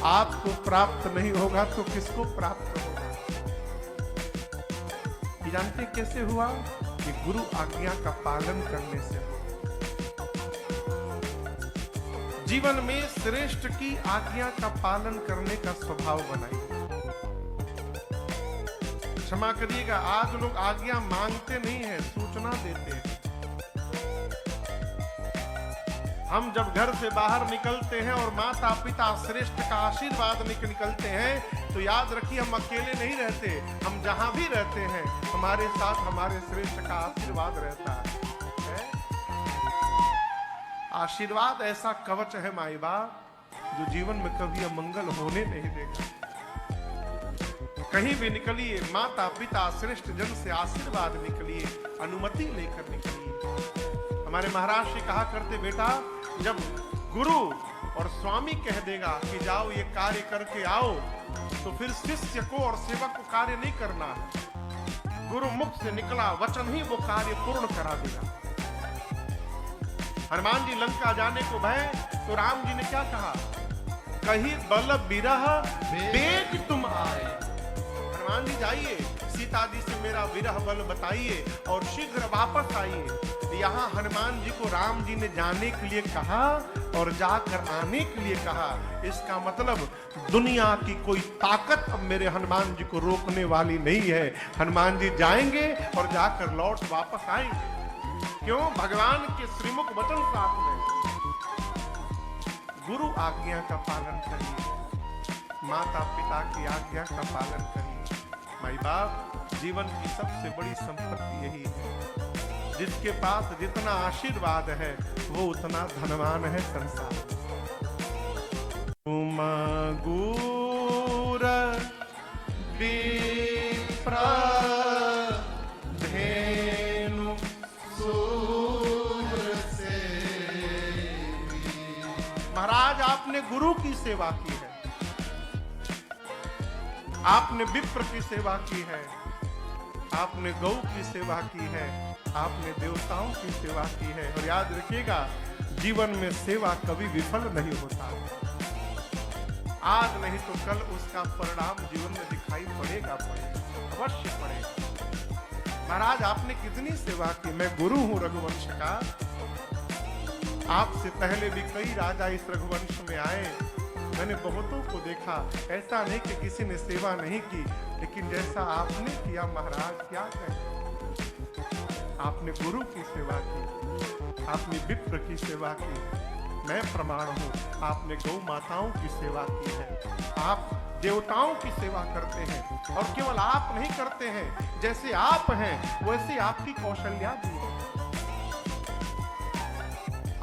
आपको प्राप्त नहीं होगा तो किसको प्राप्त होगा। ये जानते कैसे हुआ कि गुरु आज्ञा का पालन करने से। जीवन में श्रेष्ठ की आज्ञा का पालन करने का स्वभाव बनाइए। क्षमा करिएगा, आज लोग आज्ञा मांगते नहीं है, सूचना देते हैं। हम जब घर से बाहर निकलते हैं और माता पिता श्रेष्ठ का आशीर्वाद निकलते हैं तो याद रखिए हम अकेले नहीं रहते, हम जहां भी रहते हैं हमारे साथ हमारे श्रेष्ठ का आशीर्वाद रहता है। आशीर्वाद ऐसा कवच है माई बाप जो जीवन में कभी अमंगल होने नहीं देगा। कहीं भी निकलिए माता पिता श्रेष्ठ जन से आशीर्वाद निकलिए, अनुमति लेकर निकलिए। हमारे महाराज जी कहा करते बेटा जब गुरु और स्वामी कह देगा कि जाओ ये कार्य करके आओ तो फिर शिष्य को और सेवक को कार्य नहीं करना है। गुरु मुख से निकला वचन ही वो कार्य पूर्ण करा देगा। हनुमान जी लंका जाने को भय तो राम जी ने क्या कहा, कहीं बल बिरह बेग तुम आए। हनुमान जी जाइए सीता जी से मेरा विरह बल बताइए और शीघ्र वापस आइए। यहाँ हनुमान जी को राम जी ने जाने के लिए कहा और जाकर आने के लिए कहा। इसका मतलब दुनिया की कोई ताकत अब मेरे हनुमान जी को रोकने वाली नहीं है। हनुमान जी जाएंगे और जाकर लौट वापस आएंगे। क्यों? भगवान के श्रीमुख वचन साथ में। गुरु आज्ञा का पालन करिए, माता पिता की आज्ञा का पालन करिए। माई बाप जीवन की सबसे बड़ी संपत्ति यही है। जिसके पास जितना आशीर्वाद है वो उतना धनवान है संसार। तुम गुर विप्र धेनु सूर सेवी। महाराज आपने गुरु की सेवा की है, आपने विप्र की सेवा की है, आपने गौ की सेवा की है, आपने देवताओं की सेवा की है। और याद रखिएगा जीवन में सेवा कभी विफल नहीं होता। आज नहीं तो कल उसका परिणाम जीवन में दिखाई पड़ेगा, अवश्य पड़ेगा। महाराज आपने कितनी सेवा की। मैं गुरु हूं रघुवंश का। आपसे पहले भी कई राजा इस रघुवंश में आए, मैंने बहुतों को देखा। ऐसा नहीं कि किसी ने सेवा नहीं की, लेकिन जैसा आपने किया महाराज क्या कहें। आपने गुरु की सेवा की, आपने विप्र की सेवा की। मैं प्रमाण हूं आपने गौ माताओं की सेवा की है, आप देवताओं की सेवा करते हैं। और केवल आप नहीं करते हैं, जैसे आप हैं वैसे आपकी कौशल्या भी है।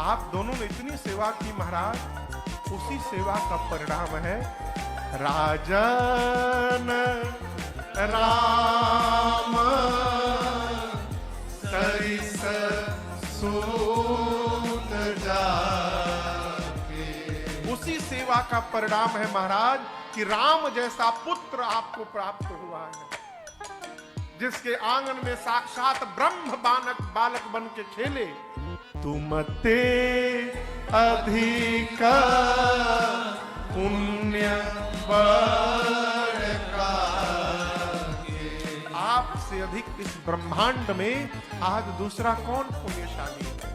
आप दोनों ने इतनी सेवा की महाराज, उसी सेवा का परिणाम है राजन राम सरिस सूत जाके। उसी सेवा का परिणाम है महाराज कि राम जैसा पुत्र आपको प्राप्त हुआ है, जिसके आंगन में साक्षात ब्रह्म बालक बन के खेले। तुम ते अधिक पुण्य का, आपसे अधिक इस ब्रह्मांड में आज दूसरा कौन पुण्यशाली है।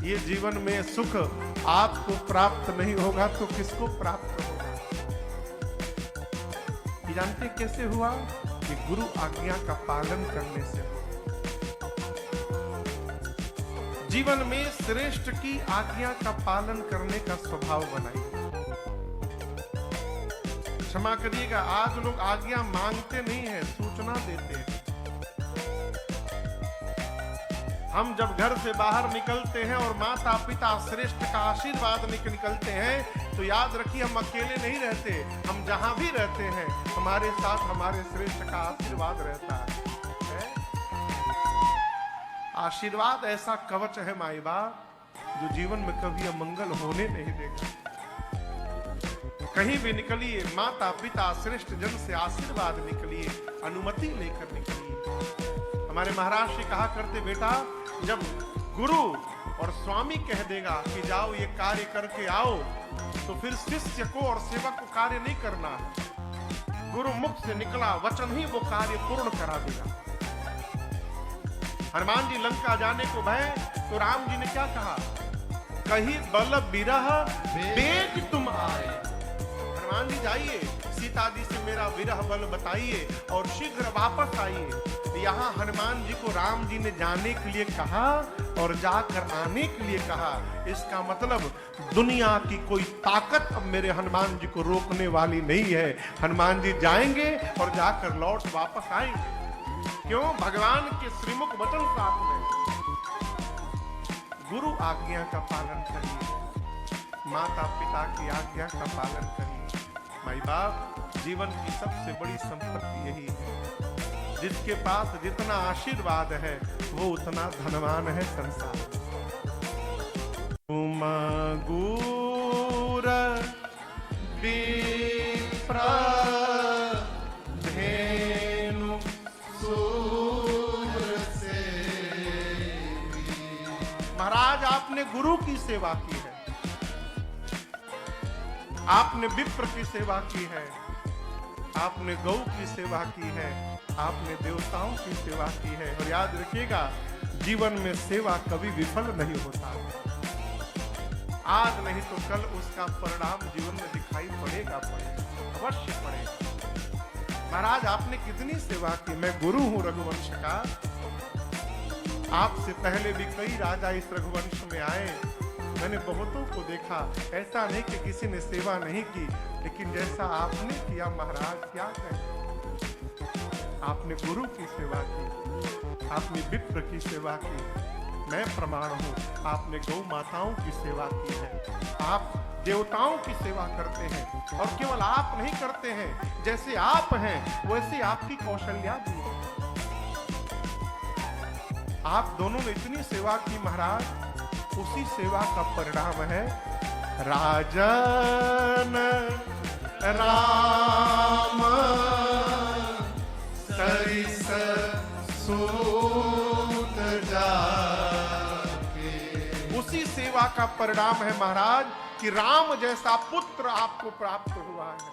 ये जीवन में सुख आपको प्राप्त नहीं होगा तो किसको प्राप्त होगा। ये जानते कैसे हुआ? कि गुरु आज्ञा का पालन करने से। जीवन में श्रेष्ठ की आज्ञा का पालन करने का स्वभाव बनाइए। क्षमा करिएगा, आज लोग आज्ञा मांगते नहीं है, सूचना देते हैं। हम जब घर से बाहर निकलते हैं और माता पिता श्रेष्ठ का आशीर्वाद निकलते हैं तो याद रखिए हम अकेले नहीं रहते, हम जहां भी रहते हैं हमारे साथ हमारे श्रेष्ठ का आशीर्वाद रहता है। आशीर्वाद ऐसा कवच है माई बाप जो जीवन में कभी अमंगल होने नहीं देगा। कहीं भी निकलिए माता पिता श्रेष्ठ जन से आशीर्वाद निकलिए, अनुमति लेकर निकलिए। हमारे महाराज जी कहा करते बेटा जब गुरु और स्वामी कह देगा कि जाओ ये कार्य करके आओ तो फिर शिष्य को और सेवक को कार्य नहीं करना। गुरु मुख से निकला वचन ही वो कार्य पूर्ण करा देगा। हनुमान जी लंका जाने को भय तो राम जी ने क्या कहा, कहीं बल बिरह बेग तुम आए। हनुमान जी जाइए सीता जी से मेरा विरह बल बताइए और शीघ्र वापस आइए। यहाँ हनुमान जी को राम जी ने जाने के लिए कहा और जाकर आने के लिए कहा। इसका मतलब दुनिया की कोई ताकत अब मेरे हनुमान जी को रोकने वाली नहीं है। हनुमान जी जाएंगे और जाकर लौट वापस आएंगे। क्यों? भगवान के श्रीमुख वचन साथ में गुरु आज्ञा का पालन करिए, माता पिता की आज्ञा का पालन करिए। माई बाप जीवन की सबसे बड़ी संपत्ति यही है। जिसके पास जितना आशीर्वाद है वो उतना धनवान है संसार। तुम गुर विप्र धेनु सूर सेवी। महाराज आपने गुरु की सेवा की है, आपने विप्र की सेवा की है, आपने गौ की सेवा की है, आपने देवताओं की सेवा की है। और याद रखिएगा जीवन में सेवा कभी विफल नहीं होता। आज नहीं तो कल उसका परिणाम जीवन में दिखाई पड़ेगा, अवश्य पड़ेगा। महाराज आपने कितनी सेवा की। मैं गुरु हूं रघुवंश का। आपसे पहले भी कई राजा इस रघुवंश में आए, मैंने बहुतों को देखा। ऐसा नहीं कि किसी ने सेवा नहीं की, लेकिन जैसा आपने किया महाराज क्या कहें। आपने गुरु की सेवा की, आपने विप्र की सेवा की। मैं प्रमाण हूं, आपने गौ माताओं की सेवा की है, आप देवताओं की सेवा करते हैं। और केवल आप नहीं करते हैं, जैसे आप हैं वैसे आपकी कौशल्या भी है। आप दोनों ने इतनी सेवा की महाराज, उसी सेवा का परिणाम है राजन राम सरिस सूत जाके। उसी सेवा का परिणाम है महाराज कि राम जैसा पुत्र आपको प्राप्त हुआ है,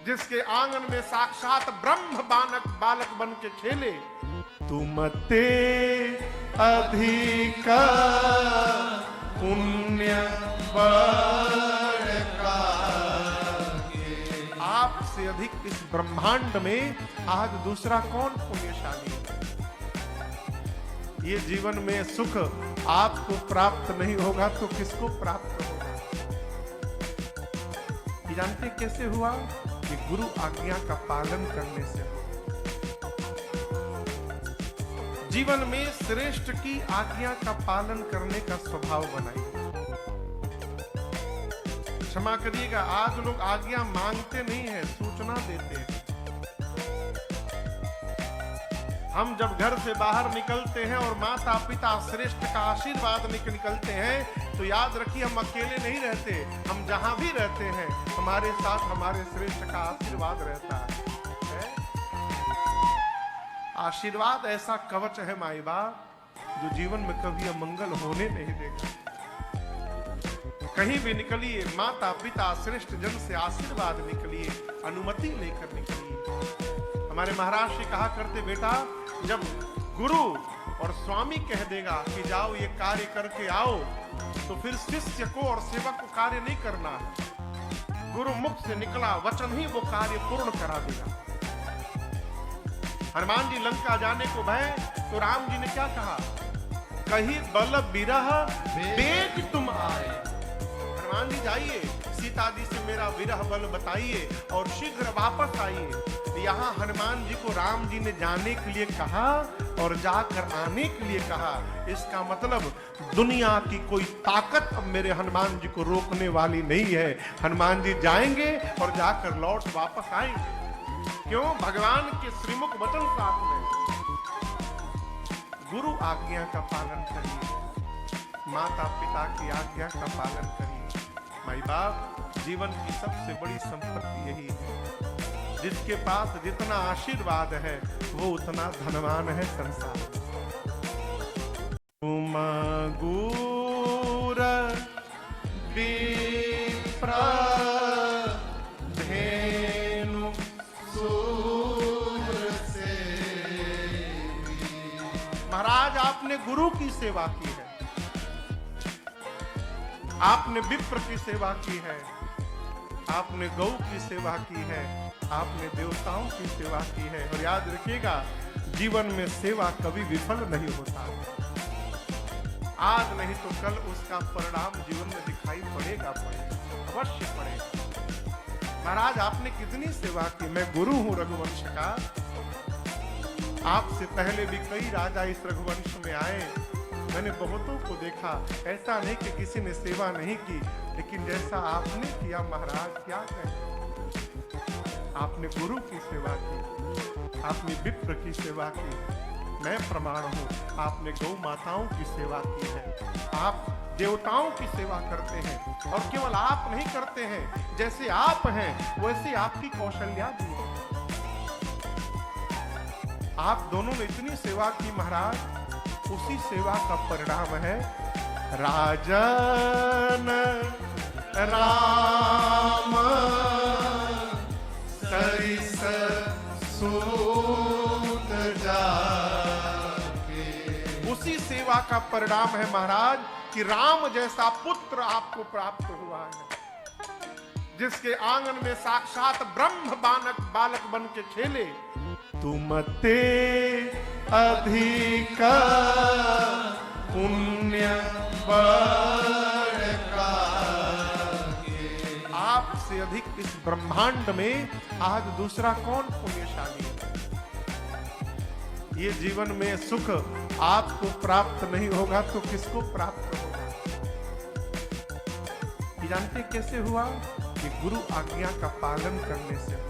जिसके आंगन में साक्षात ब्रह्म बालक बन के खेले। तुम ते अधिक पुण्य बड़का। आपसे अधिक इस ब्रह्मांड में आज दूसरा कौन पुण्यशाली है। ये जीवन में सुख आपको प्राप्त नहीं होगा तो किसको प्राप्त होगा। ये जानते कैसे हुआ? कि गुरु आज्ञा का पालन करने से। जीवन में श्रेष्ठ की आज्ञा का पालन करने का स्वभाव बनाइए। क्षमा करिएगा, आज लोग आज्ञा मांगते नहीं है, सूचना देते हैं। हम जब घर से बाहर निकलते हैं और माता पिता श्रेष्ठ का आशीर्वाद निकलते हैं तो याद रखिए हम अकेले नहीं रहते। हम जहां भी रहते हैं हमारे साथ हमारे श्रेष्ठ का आशीर्वाद रहता है। आशीर्वाद ऐसा कवच है माई बाप, जो जीवन में कभी अमंगल होने नहीं देगा। कहीं भी निकलिए माता पिता श्रेष्ठ जन से आशीर्वाद निकलिए, अनुमति लेकर निकलिए। हमारे महाराज जी कहा करते, बेटा जब गुरु और स्वामी कह देगा कि जाओ ये कार्य करके आओ, तो फिर शिष्य को और सेवक को कार्य नहीं करना है। गुरु मुख से निकला वचन ही वो कार्य पूर्ण करा देगा। हनुमान जी लंका जाने को भय, तो राम जी ने क्या कहा? कहीं बल बिरह बेग तुम आए। हनुमान जी जाइए, सीता जी से मेरा विरह बल बताइए और शीघ्र वापस आइए। यहाँ हनुमान जी को राम जी ने जाने के लिए कहा और जाकर आने के लिए कहा। इसका मतलब दुनिया की कोई ताकत अब मेरे हनुमान जी को रोकने वाली नहीं है। हनुमान जी जाएंगे और जाकर लौट वापस आएंगे। क्यों? भगवान के श्रीमुख वचन साथ में गुरु आज्ञा का पालन करिए, माता पिता की आज्ञा का पालन करिए। माई बाप जीवन की सबसे बड़ी संपत्ति यही है। जिसके पास जितना आशीर्वाद है वो उतना धनवान है संसार। तुम गुर विप्र धेनु सूर सेवी। महाराज आपने गुरु की सेवा की है, आपने विप्र की सेवा की है, आपने गौ की सेवा की है, आपने देवताओं की सेवा की है। और याद रखिएगा, जीवन में सेवा कभी विफल नहीं होता। आज नहीं तो कल उसका परिणाम जीवन में दिखाई पड़ेगा, अवश्य पड़ेगा। महाराज आपने कितनी सेवा की। मैं गुरु हूं रघुवंश का। आपसे पहले भी कई राजा इस रघुवंश में आए, मैंने बहुतों को देखा। ऐसा नहीं कि किसी ने सेवा नहीं की, लेकिन जैसा आपने किया महाराज, क्या कहें। आपने गुरु की सेवा की, आपने विप्र की सेवा की। मैं प्रमाण हूं, आपने गौ माताओं की सेवा की है। आप देवताओं की सेवा करते हैं, और केवल आप नहीं करते हैं, जैसे आप हैं वैसे आपकी कौशल्या भी है। आप दोनों ने इतनी सेवा की महाराज, उसी सेवा का परिणाम है राजन राम सरिस सूत जाके। उसी सेवा का परिणाम है महाराज कि राम जैसा पुत्र आपको प्राप्त हुआ है, जिसके आंगन में साक्षात ब्रह्म बालक बन के खेले। तुम ते अधिक पुण्य बड़का। आपसे अधिक इस ब्रह्मांड में आज दूसरा कौन पुण्यशाली है। ये जीवन में सुख आपको प्राप्त नहीं होगा तो किसको प्राप्त होगा। ये जानते कैसे हुआ? कि गुरु आज्ञा का पालन करने से हुआ।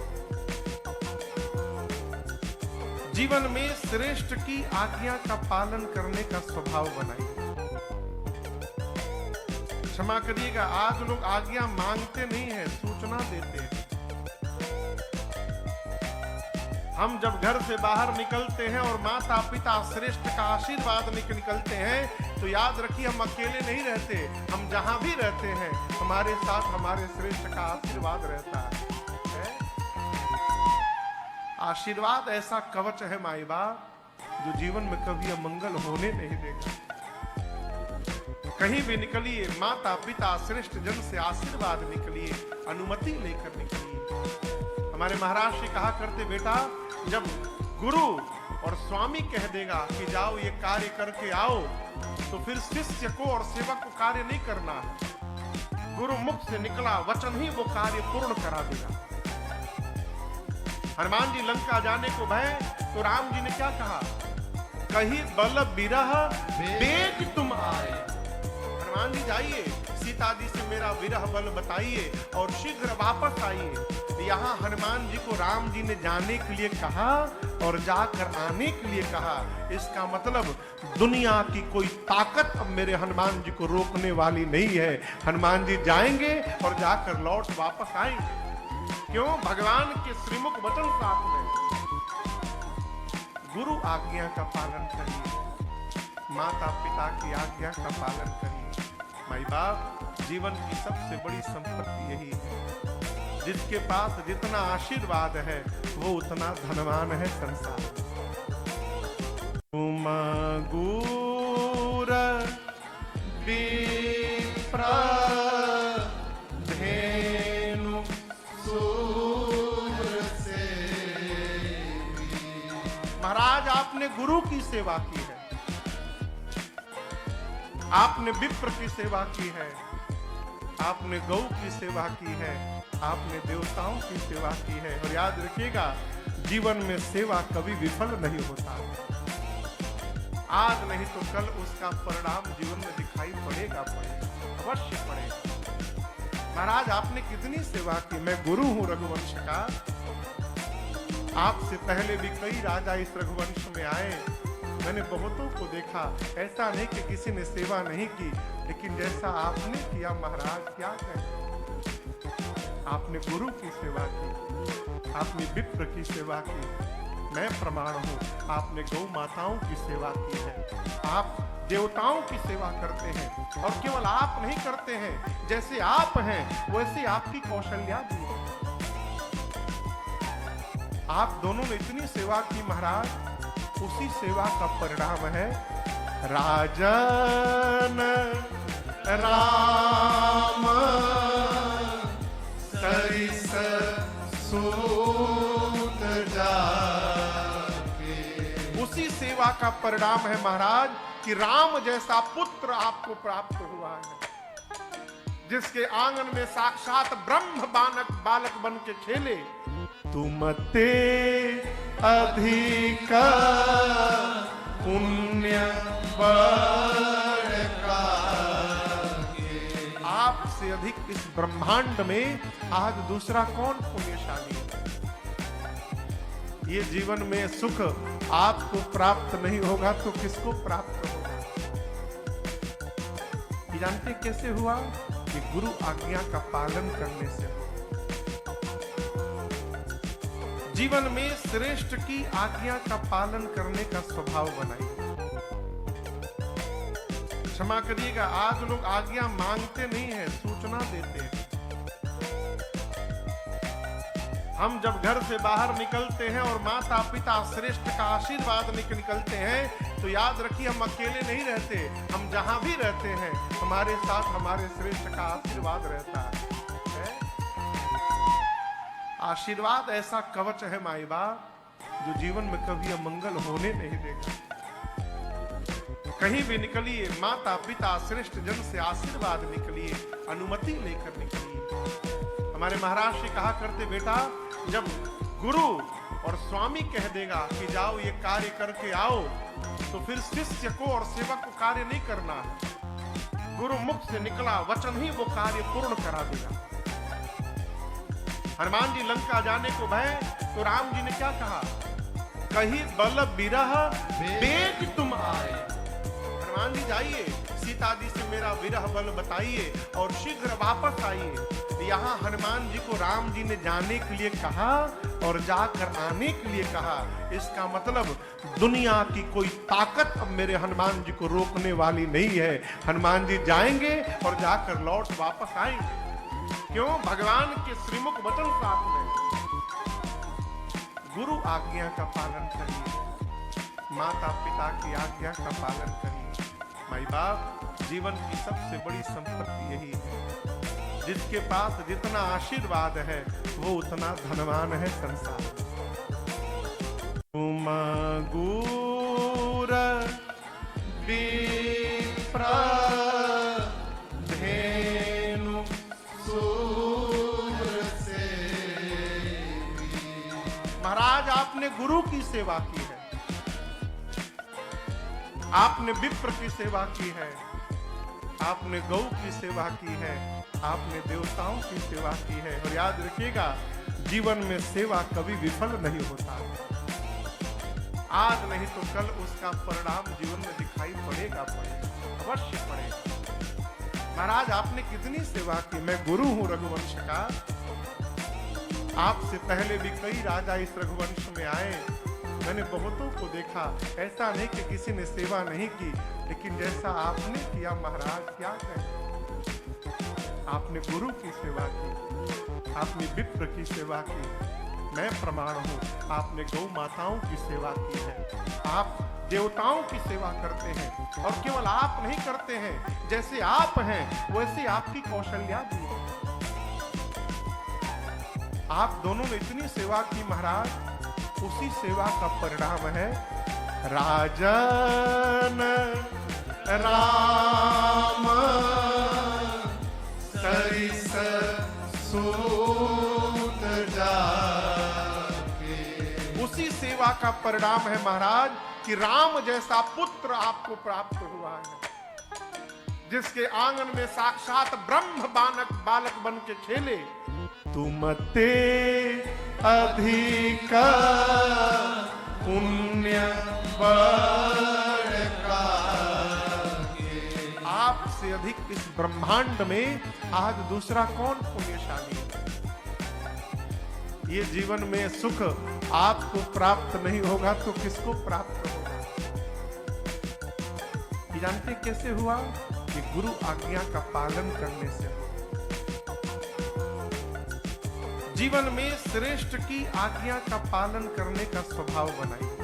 जीवन में श्रेष्ठ की आज्ञा का पालन करने का स्वभाव बनाइए। क्षमा करिएगा, आज लोग आज्ञा मांगते नहीं है, सूचना देते हैं। हम जब घर से बाहर निकलते हैं और माता पिता श्रेष्ठ का आशीर्वाद निकलते हैं, तो याद रखिए हम अकेले नहीं रहते। हम जहां भी रहते हैं, हमारे साथ हमारे श्रेष्ठ का आशीर्वाद रहता है। आशीर्वाद ऐसा कवच है माई बाप, जो जीवन में कभी अमंगल होने नहीं देगा। कहीं भी निकलिए, माता पिता श्रेष्ठ जन से आशीर्वाद निकलिए, अनुमति लेकर निकलिए। हमारे महाराज जी कहा करते, बेटा जब गुरु और स्वामी कह देगा कि जाओ ये कार्य करके आओ, तो फिर शिष्य को और सेवक को कार्य नहीं करना है। गुरु मुख से निकला वचन ही वो कार्य पूर्ण करा देगा। हनुमान जी लंका जाने को भय, तो राम जी ने क्या कहा? कहीं बल बिरह बेग तुम आए। हनुमान जी जाइए, सीता जी से मेरा विरह बल बताइए और शीघ्र वापस आइए। यहाँ हनुमान जी को राम जी ने जाने के लिए कहा और जाकर आने के लिए कहा। इसका मतलब दुनिया की कोई ताकत अब मेरे हनुमान जी को रोकने वाली नहीं है। हनुमान जी जाएंगे और जाकर लौट वापस आएंगे। क्यों? भगवान के श्रीमुख वचन साथ में। गुरु आज्ञा का पालन करिए, माता पिता की आज्ञा का पालन करिए। माई बाप, जीवन की सबसे बड़ी संपत्ति यही है। जिसके पास जितना आशीर्वाद है वो उतना धनवान है संसार। तुम गुर विप्र धेनु सूर से। महाराज आपने गुरु की सेवा की है, आपने विप्र की सेवा की है, आपने गौ की सेवा की है, आपने देवताओं की सेवा की है। और याद रखिएगा, जीवन में सेवा कभी विफल नहीं होता। आज नहीं तो कल उसका परिणाम जीवन में दिखाई पड़ेगा, अवश्य पड़ेगा। महाराज आपने कितनी सेवा की। मैं गुरु हूं रघुवंश का। आपसे पहले भी कई राजा इस रघुवंश में आए, मैंने बहुतों को देखा। ऐसा नहीं कि किसी ने सेवा नहीं की, लेकिन जैसा आपने किया महाराज, क्या कहें। आपने गुरु की सेवा की, आपने विप्र की सेवा की। मैं प्रमाण हूं, आपने गौ माताओं की सेवा की है। आप देवताओं की सेवा करते हैं, और केवल आप नहीं करते हैं, जैसे आप हैं वैसे आपकी कौशल्या भी है। आप दोनों ने इतनी सेवा की महाराज, उसी सेवा का परिणाम है राजन राम सरिस का परिणाम है महाराज कि राम जैसा पुत्र आपको प्राप्त हुआ है, जिसके आंगन में साक्षात ब्रह्म बालक बन के खेले। तुमते अधिक पुण्य आपसे अधिक इस ब्रह्मांड में आज दूसरा कौन पुण्यशाली है। ये जीवन में सुख आपको प्राप्त नहीं होगा तो किसको प्राप्त होगा। ये जानते कैसे हुआ कि गुरु आज्ञा का पालन करने से। जीवन में श्रेष्ठ की आज्ञा का पालन करने का स्वभाव बनाइए। क्षमा करिएगा, आज लोग आज्ञा मांगते नहीं है, सूचना देते हैं। हम जब घर से बाहर निकलते हैं और माता पिता श्रेष्ठ का आशीर्वाद निकलते हैं तो याद रखिए हम अकेले नहीं रहते, हम जहां भी रहते हैं हमारे साथ हमारे श्रेष्ठ का आशीर्वाद रहता है। आशीर्वाद ऐसा कवच है माई बाप जो जीवन में कभी अमंगल होने नहीं देगा। कहीं भी निकलिए माता पिता श्रेष्ठ जन से आशीर्वाद निकलिए, अनुमति लेकर निकलिए। हमारे महाराज जी कहा करते, बेटा जब गुरु और स्वामी कह देगा कि जाओ ये कार्य करके आओ तो फिर शिष्य को और सेवक को कार्य नहीं करना है। गुरु मुख से निकला वचन ही वो कार्य पूर्ण करा देगा। हनुमान जी लंका जाने को भय तो राम जी ने क्या कहा, कहीं बल बिरह बेग तुम आए। हनुमान जी जाइए, सीता जी से मेरा विरह बल बताइए और शीघ्र वापस आइए। यहाँ हनुमान जी को राम जी ने जाने के लिए कहा और जाकर आने के लिए कहा। इसका मतलब दुनिया की कोई ताकत अब मेरे हनुमान जी को रोकने वाली नहीं है। हनुमान जी जाएंगे और जाकर लौट वापस आएंगे। क्यों? भगवान के श्रीमुख वचन साथ में। गुरु आज्ञा का पालन करिए, माता पिता की आज्ञा का पालन करिए। माई बाप, जीवन की सबसे बड़ी संपत्ति यही है। जिसके पास जितना आशीर्वाद है वो उतना धनवान है संसार। तुम गुर विप्र धेनु सूर सेवी। महाराज आपने गुरु की सेवा की है, आपने विप्र की सेवा की है, आपने गौ की सेवा की है, आपने देवताओं की सेवा की है। और याद रखिएगा, जीवन में सेवा कभी विफल नहीं होता। आज नहीं तो कल उसका परिणाम जीवन में दिखाई पड़ेगा, अवश्य पड़ेगा। महाराज आपने कितनी सेवा की। मैं गुरु हूं रघुवंश का। आपसे पहले भी कई राजा इस रघुवंश में आए, मैंने बहुतों को देखा। ऐसा नहीं कि किसी ने सेवा नहीं की, लेकिन जैसा आपने किया महाराज, क्या कहें। आपने गुरु की सेवा की, आपने विप्र की सेवा की। मैं प्रमाण हूं, आपने गौ माताओं की सेवा की है, आप देवताओं की सेवा करते हैं। और केवल आप नहीं करते हैं, जैसे आप हैं वैसे आपकी कौशल्या भी है। आप दोनों ने इतनी सेवा की महाराज, उसी सेवा का परिणाम है राजन राम सरिस सूत जाके। उसी सेवा का परिणाम है महाराज कि राम जैसा पुत्र आपको प्राप्त हुआ है, जिसके आंगन में साक्षात ब्रह्म बालक बन के खेले। तुमते अधिक पुण्य आपसे अधिक इस ब्रह्मांड में आज दूसरा कौन पुण्यशाली है। ये जीवन में सुख आपको प्राप्त नहीं होगा तो किसको प्राप्त होगा। ये जानते कैसे हुआ कि गुरु आज्ञा का पालन करने से। जीवन में श्रेष्ठ की आज्ञा का पालन करने का स्वभाव बनाइए।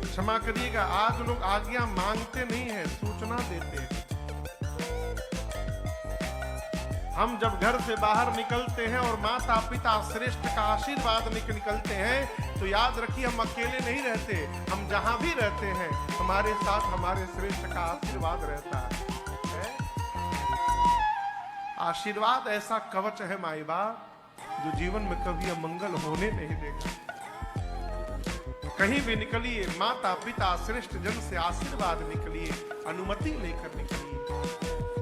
क्षमा करिएगा, आज लोग आज्ञा मांगते नहीं है, सूचना देते हैं। हम जब घर से बाहर निकलते हैं और माता पिता श्रेष्ठ का आशीर्वाद निकलते हैं, तो याद रखिए हम अकेले नहीं रहते। हम जहां भी रहते हैं हमारे साथ हमारे श्रेष्ठ का आशीर्वाद रहता है। आशीर्वाद ऐसा कवच है माई बाप जो जीवन में कभी अमंगल होने नहीं देगा। कहीं भी निकलिए माता पिता श्रेष्ठ जन से आशीर्वाद निकलिए, अनुमति लेकर निकलिए।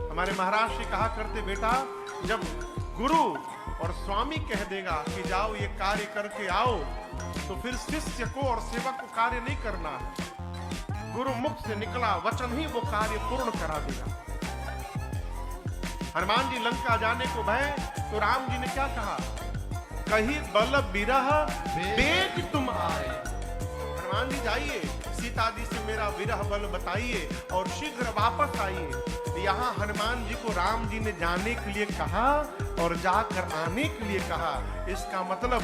हमारे महाराज जी कहा करते, बेटा जब गुरु और स्वामी कह देगा कि जाओ ये कार्य करके आओ, तो फिर शिष्य को और सेवक को कार्य नहीं करना है। गुरु मुख से निकला वचन ही वो कार्य पूर्ण करा देगा। हनुमान जी लंका जाने को भय, तो राम जी ने क्या कहा, कहीं बल बिरह बेग तुम आए। हनुमान जी जाइए, सीता जी से मेरा विरह बल बताइए और शीघ्र वापस आइए। यहाँ हनुमान जी को राम जी ने जाने के लिए कहा और जाकर आने के लिए कहा। इसका मतलब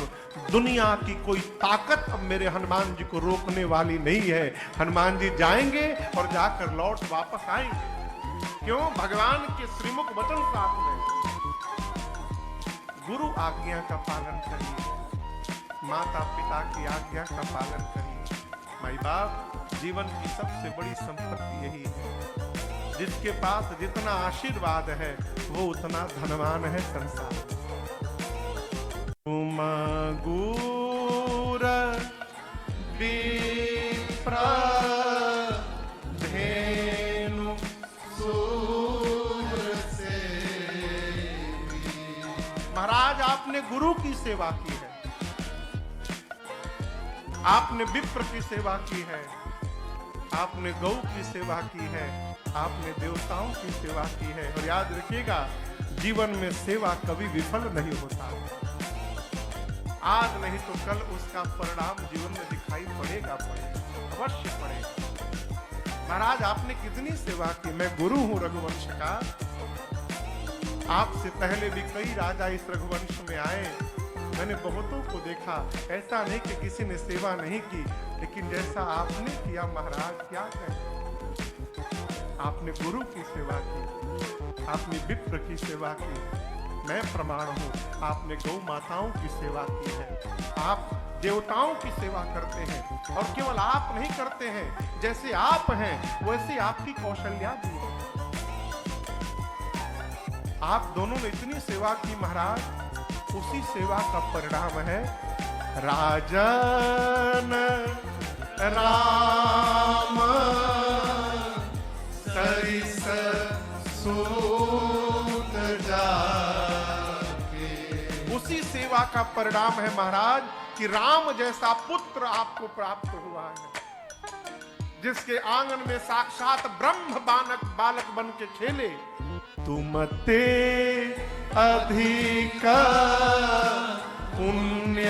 दुनिया की कोई ताकत अब मेरे हनुमान जी को रोकने वाली नहीं है। हनुमान जी जाएंगे और जाकर लौट वापस आएंगे। क्यों? भगवान के श्रीमुख वचन साथ में। गुरु आज्ञा का पालन करिए, माता पिता की आज्ञा का पालन करिए। माई बाप, जीवन की सबसे बड़ी संपत्ति यही है। जिसके पास जितना आशीर्वाद है वो उतना धनवान है संसार। तुम गुर विप्र धेनु सूर सेवी। महाराज आपने गुरु की सेवा की है, आपने विप्र की सेवा की है, आपने गौ की सेवा की है, आपने देवताओं की सेवा की है। और याद रखिएगा, जीवन में सेवा कभी विफल नहीं होता। आज नहीं तो कल उसका परिणाम जीवन में दिखाई पड़ेगा, अवश्य पड़ेगा। महाराज आपने कितनी सेवा की। मैं गुरु हूं रघुवंश का। आपसे पहले भी कई राजा इस रघुवंश में आए, मैंने बहुतों को देखा। ऐसा नहीं कि किसी ने सेवा नहीं की, लेकिन जैसा आपने किया महाराज, क्या कहें। आपने गुरु की सेवा की, आपने विप्र की सेवा की। मैं प्रमाण हूं, आपने गौ माताओं की सेवा की है। आप देवताओं की सेवा करते हैं, और केवल आप नहीं करते हैं, जैसे आप हैं वैसे आपकी कौशल्या भी है। आप दोनों ने इतनी सेवा की महाराज, उसी सेवा का परिणाम है राजन राम सरिस सूत जाके। उसी सेवा का परिणाम है महाराज कि राम जैसा पुत्र आपको प्राप्त हुआ है, जिसके आंगन में साक्षात ब्रह्म बालक बन के खेले। तुम ते अधिक पुण्य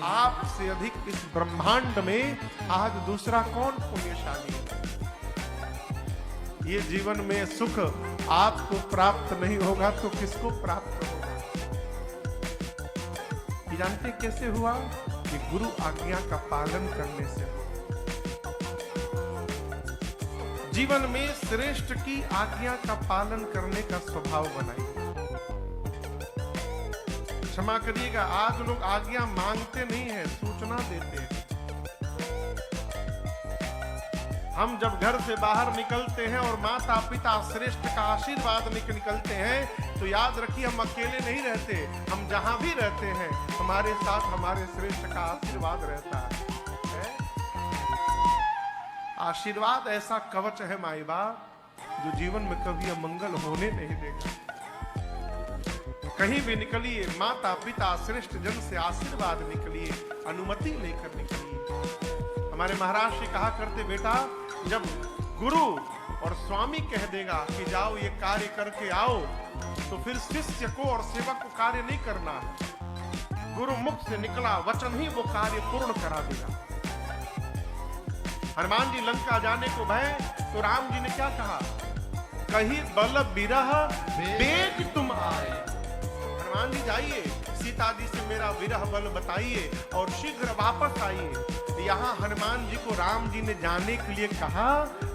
आपसे अधिक इस ब्रह्मांड में आज दूसरा कौन पुण्यशाली है। ये जीवन में सुख आपको प्राप्त नहीं होगा तो किसको प्राप्त होगा। ये जानते कैसे हुआ? कि गुरु आज्ञा का पालन करने से। जीवन में श्रेष्ठ की आज्ञा का पालन करने का स्वभाव बनाइए। क्षमा करिएगा, आज लोग आज्ञा मांगते नहीं है, सूचना देते हैं। हम जब घर से बाहर निकलते हैं और माता पिता श्रेष्ठ का आशीर्वाद निकलते हैं, तो याद रखिए हम अकेले नहीं रहते। हम जहां भी रहते हैं हमारे साथ हमारे श्रेष्ठ का आशीर्वाद रहता है। आशीर्वाद ऐसा कवच है माई बाप जो जीवन में कभी अमंगल होने नहीं देगा। कहीं भी निकलिए माता पिता श्रेष्ठ जन से आशीर्वाद निकलिए, अनुमति लेकर निकलिए। हमारे महाराज जी कहा करते, बेटा जब गुरु और स्वामी कह देगा कि जाओ ये कार्य करके आओ, तो फिर शिष्य को और सेवक को कार्य नहीं करना। गुरु मुख से निकला वचन ही वो कार्य पूर्ण करा देगा। हनुमान जी लंका जाने को भय, तो राम जी ने क्या कहा, कहीं बल बिरह बेग तुम आए। हनुमान जी जाइए, सीता जी से मेरा विरह बल बताइए और शीघ्र वापस आइए। यहाँ हनुमान जी को राम जी ने जाने के लिए कहा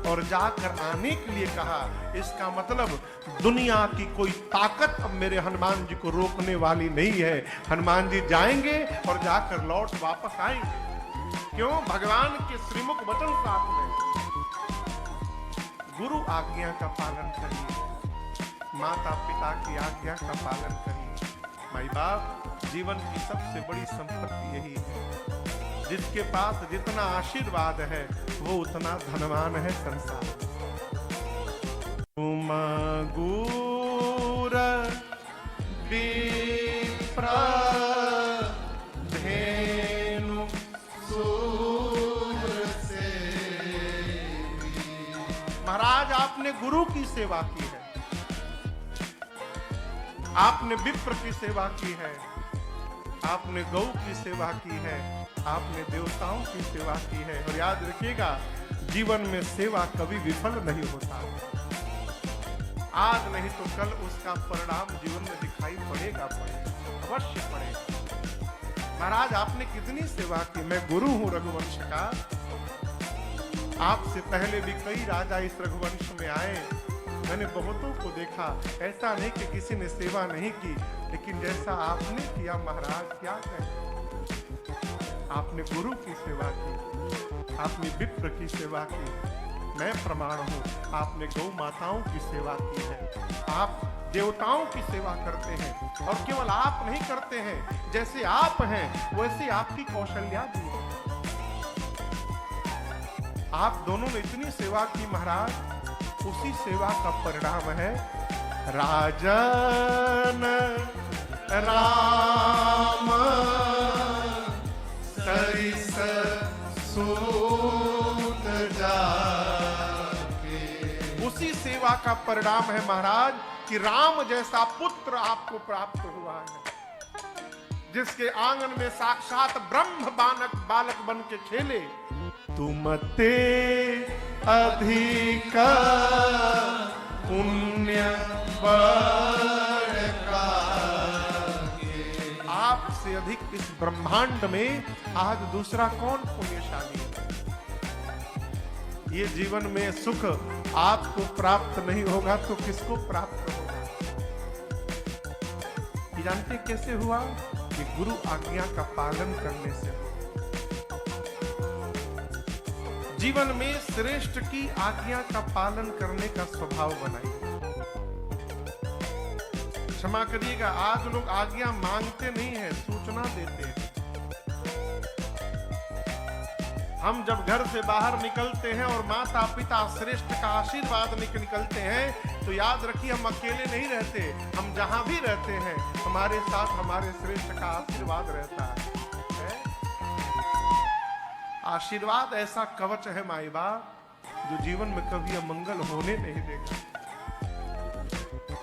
और जाकर आने के लिए कहा। इसका मतलब दुनिया की कोई ताकत अब मेरे हनुमान जी को रोकने वाली नहीं है। हनुमान जी जाएंगे और जाकर लौट वापस आएंगे। क्यों? भगवान के श्रीमुख वचन साथ में गुरु आज्ञा का पालन करिए, माता पिता की आज्ञा का पालन करिए। माई बाप, जीवन की सबसे बड़ी संपत्ति यही है। जिसके पास जितना आशीर्वाद है वो उतना धनवान है संसार। तुम गुर विप्र धेनु सूर सेवी। महाराज, आपने गुरु की सेवा की है, आपने विप्र की सेवा की है, आपने गौ की सेवा की है, आपने देवताओं की सेवा की है। और याद रखिएगा, जीवन में सेवा कभी विफल नहीं होता। आज नहीं तो कल उसका परिणाम जीवन में दिखाई पड़ेगा, अवश्य पड़ेगा। महाराज, आपने कितनी सेवा की। मैं गुरु हूं रघुवंश का। आपसे पहले भी कई राजा इस रघुवंश में आए, मैंने बहुतों को देखा। ऐसा नहीं कि किसी ने सेवा नहीं की, लेकिन जैसा आपने किया महाराज, क्या कहें। आपने गुरु की सेवा की, आपने विप्र की सेवा की। मैं प्रमाण हूं, आपने गौ माताओं की सेवा की है, आप देवताओं की सेवा करते हैं। और केवल आप नहीं करते हैं, जैसे आप हैं वैसे आपकी कौशल्या भी है। आप दोनों ने इतनी सेवा की महाराज, उसी सेवा का परिणाम है राजन राम सरिस सूत जाके। उसी सेवा का परिणाम है महाराज कि राम जैसा पुत्र आपको प्राप्त हुआ है, जिसके आंगन में साक्षात ब्रह्म बालक बन के खेले। तुम ते अधिक पुण्य बड़का। आपसे अधिक इस ब्रह्मांड में आज दूसरा कौन पुण्यशाली है। ये जीवन में सुख आपको प्राप्त नहीं होगा तो किसको प्राप्त होगा। ये जानते कैसे हुआ? कि गुरु आज्ञा का पालन करने से। जीवन में श्रेष्ठ की आज्ञा का पालन करने का स्वभाव बनाइए। क्षमा करिएगा, आज लोग आज्ञा मांगते नहीं है, सूचना देते हैं। हम जब घर से बाहर निकलते हैं और माता पिता श्रेष्ठ का आशीर्वाद निकलते हैं, तो याद रखिए हम अकेले नहीं रहते। हम जहां भी रहते हैं हमारे साथ हमारे श्रेष्ठ का आशीर्वाद रहता है। आशीर्वाद ऐसा कवच है माई बाप, जो जीवन में कभी अमंगल होने नहीं देगा।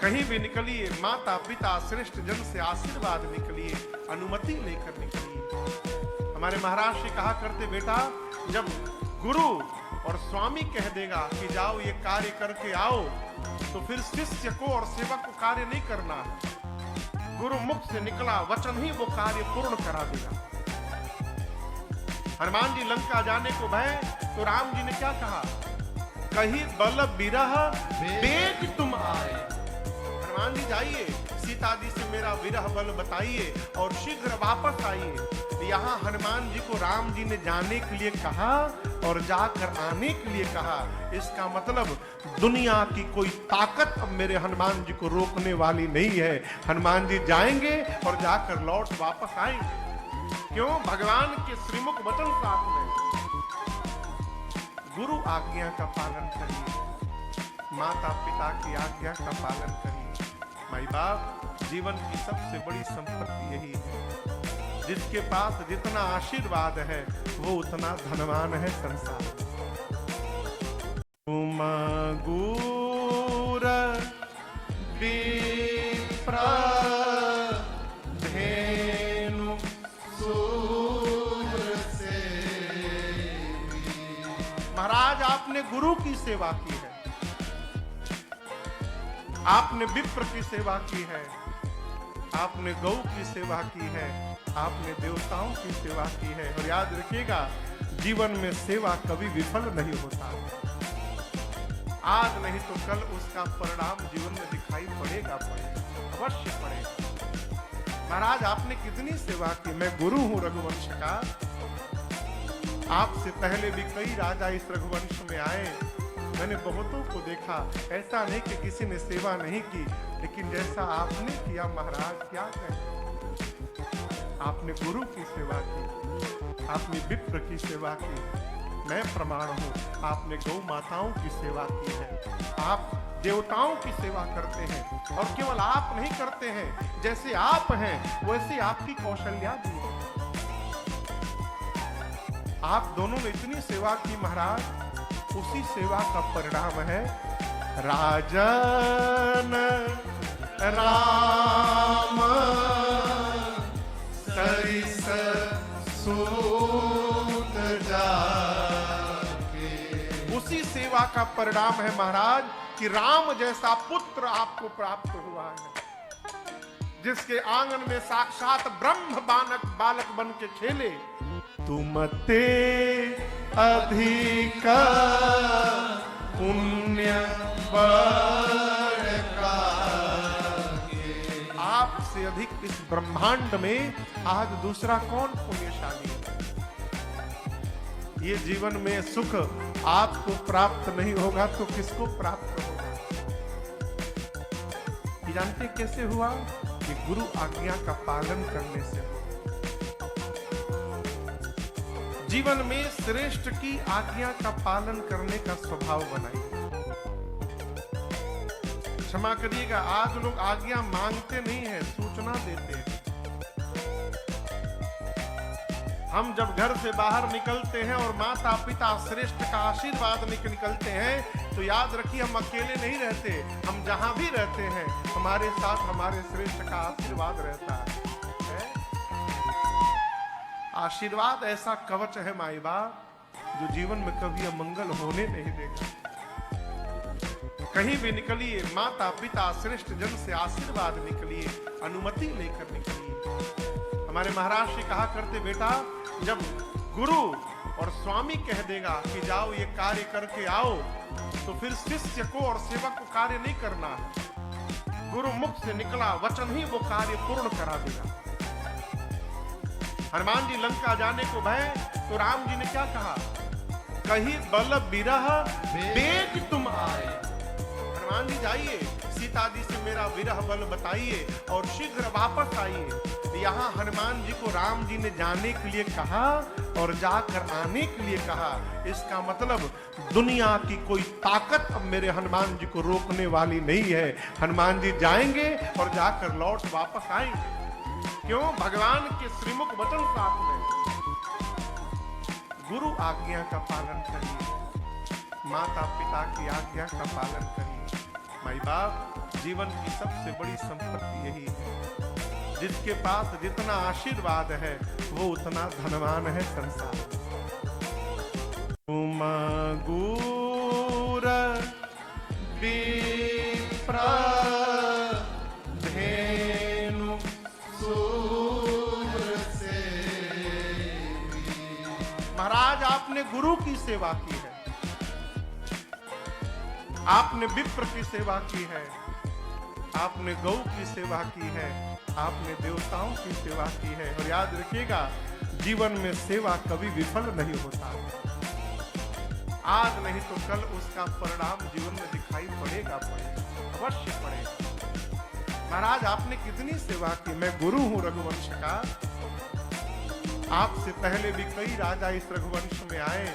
कहीं भी निकलिए, माता पिता श्रेष्ठ जन से आशीर्वाद निकलिए, अनुमति लेकर निकलिए। हमारे महाराज जी कहा करते, बेटा जब गुरु और स्वामी कह देगा कि जाओ ये कार्य करके आओ, तो फिर शिष्य को और सेवक को कार्य नहीं करना। गुरु मुख से निकला वचन ही वो कार्य पूर्ण करा देगा। हनुमान जी लंका जाने को भय, तो राम जी ने क्या कहा? कहीं बल बिरह बेग तुम आए। हनुमान जी जाइए, सीता जी से मेरा विरह बल बताइए और शीघ्र वापस आइए। यहाँ हनुमान जी को राम जी ने जाने के लिए कहा और जाकर आने के लिए कहा। इसका मतलब दुनिया की कोई ताकत अब मेरे हनुमान जी को रोकने वाली नहीं है। हनुमान जी जाएंगे और जाकर लौट वापस आएंगे। क्यों? भगवान के श्रीमुख वचन साथ में गुरु आज्ञा का पालन करिए, माता पिता की आज्ञा का पालन करिए। माई बाप, जीवन की सबसे बड़ी संपत्ति यही है। जिसके पास जितना आशीर्वाद है वो उतना धनवान है संसार। तुम गुर विप्र धेनु सूर सेवी। महाराज, आपने गुरु की सेवा की है, आपने विप्र की सेवा की है, आपने गौ की सेवा की है, आपने देवताओं की सेवा की है। और याद रखिएगा, जीवन में सेवा कभी विफल नहीं होता। आज नहीं तो कल उसका परिणाम जीवन में दिखाई पड़ेगा, अवश्य पड़ेगा। महाराज आपने कितनी सेवा की। मैं गुरु हूं रघुवंश का। आपसे पहले भी कई राजा इस रघुवंश में आए, मैंने बहुतों को देखा। ऐसा नहीं कि किसी ने सेवा नहीं की, लेकिन जैसा आपने किया महाराज, क्या कहें। आपने गुरु की सेवा की, आपने विप्र की सेवा की। मैं प्रमाण हूं, आपने गौ माताओं की सेवा की है, आप देवताओं की सेवा करते हैं। और केवल आप नहीं करते हैं, जैसे आप हैं वैसे आपकी कौशल्या भी है। आप दोनों ने इतनी सेवा की महाराज, उसी सेवा का परिणाम है राजन राम सरिस सूत जाके। उसी सेवा का परिणाम है महाराज कि राम जैसा पुत्र आपको प्राप्त हुआ है, जिसके आंगन में साक्षात ब्रह्म बालक बन के खेले। तुम ते अधिक पुण्य बड़का, आपसे अधिक इस ब्रह्मांड में आज दूसरा कौन पुण्यशाली है। ये जीवन में सुख आपको प्राप्त नहीं होगा तो किसको प्राप्त होगा। ये जानते कैसे हुआ? कि गुरु आज्ञा का पालन करने से। जीवन में श्रेष्ठ की आज्ञा का पालन करने का स्वभाव बनाइए। क्षमा करिएगा, आज लोग आज्ञा मांगते नहीं है, सूचना देते हैं। हम जब घर से बाहर निकलते हैं और माता पिता श्रेष्ठ का आशीर्वाद निकलते हैं, तो याद रखिए हम अकेले नहीं रहते। हम जहां भी रहते हैं हमारे साथ हमारे श्रेष्ठ का आशीर्वाद रहता है। आशीर्वाद ऐसा कवच है माई बाप, जो जीवन में कभी अमंगल होने नहीं देगा। कहीं भी निकलिए, माता पिता श्रेष्ठ जन से आशीर्वाद निकलिए, अनुमति लेकर निकलिए। हमारे महाराज जी कहा करते, बेटा जब गुरु और स्वामी कह देगा कि जाओ ये कार्य करके आओ, तो फिर शिष्य को और सेवक को कार्य नहीं करना है। गुरु मुख से निकला वचन ही वो कार्य पूर्ण करा देगा। हनुमान जी लंका जाने को भय, तो राम जी ने क्या कहा? कहीं बल बिरह बेग तुम आए। हनुमान जी जाइए, सीता जी से मेरा विरह बल बताइए और शीघ्र वापस आइए। यहाँ हनुमान जी को राम जी ने जाने के लिए कहा और जाकर आने के लिए कहा। इसका मतलब दुनिया की कोई ताकत अब मेरे हनुमान जी को रोकने वाली नहीं है। हनुमान जी जाएंगे और जाकर लौट वापस आएंगे। क्यों? भगवान के श्रीमुख वचन साथ में। गुरु आज्ञा का पालन करिए, माता पिता की आज्ञा का पालन करिए। माई बाप, जीवन की सबसे बड़ी संपत्ति यही है। जिसके पास जितना आशीर्वाद है वो उतना धनवान है संसार। तुम गुर विप्र धेनु सूर से। महाराज आपने गुरु की सेवा की है, आपने विप्र की सेवा की है, आपने गौ की सेवा की है, आपने देवताओं की सेवा की है। और याद रखिएगा, जीवन में सेवा कभी विफल नहीं होता। आज नहीं तो कल उसका परिणाम जीवन में दिखाई पड़ेगा, अवश्य पड़ेगा। महाराज आपने कितनी सेवा की। मैं गुरु हूं रघुवंश का। आपसे पहले भी कई राजा इस रघुवंश में आए,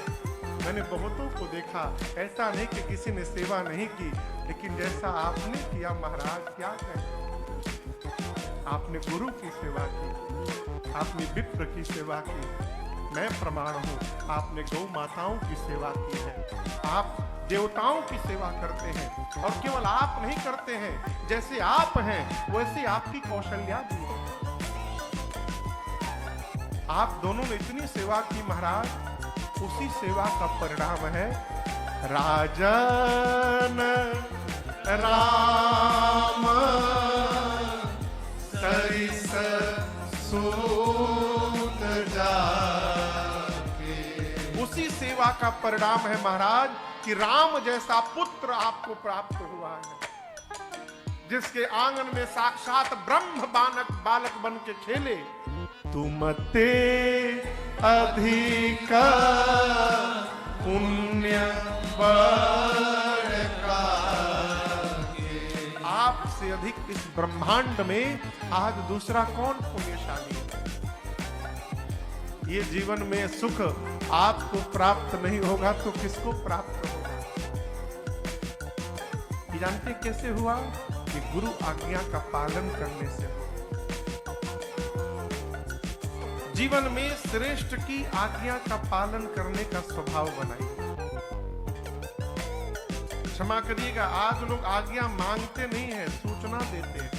मैंने बहुतों को देखा। ऐसा नहीं कि किसी ने सेवा नहीं की, लेकिन जैसा आपने किया महाराज, क्या कहें। आपने गुरु की सेवा की, आपने विप्र की सेवा की। मैं प्रमाण हूं, आपने गौ माताओं की सेवा की है, आप देवताओं की सेवा करते हैं। और केवल आप नहीं करते हैं, जैसे आप हैं वैसे आपकी कौशल्या भी है। आप दोनों ने इतनी सेवा की महाराज, उसी सेवा का परिणाम है राजन राम सरिस सूत जाके। उसी सेवा का परिणाम है महाराज कि राम जैसा पुत्र आपको प्राप्त हुआ है, जिसके आंगन में साक्षात ब्रह्म बालक बन के खेले। तुम ते अधिक पुण्य बड़का, आपसे अधिक इस ब्रह्मांड में आज दूसरा कौन पुण्यशाली है। ये जीवन में सुख आपको प्राप्त नहीं होगा तो किसको प्राप्त होगा। ये जानते कैसे हुआ कि गुरु आज्ञा का पालन करने से। जीवन में श्रेष्ठ की आज्ञा का पालन करने का स्वभाव बनाइए। क्षमा करिएगा, आज लोग आज्ञा मांगते नहीं है, सूचना देते हैं।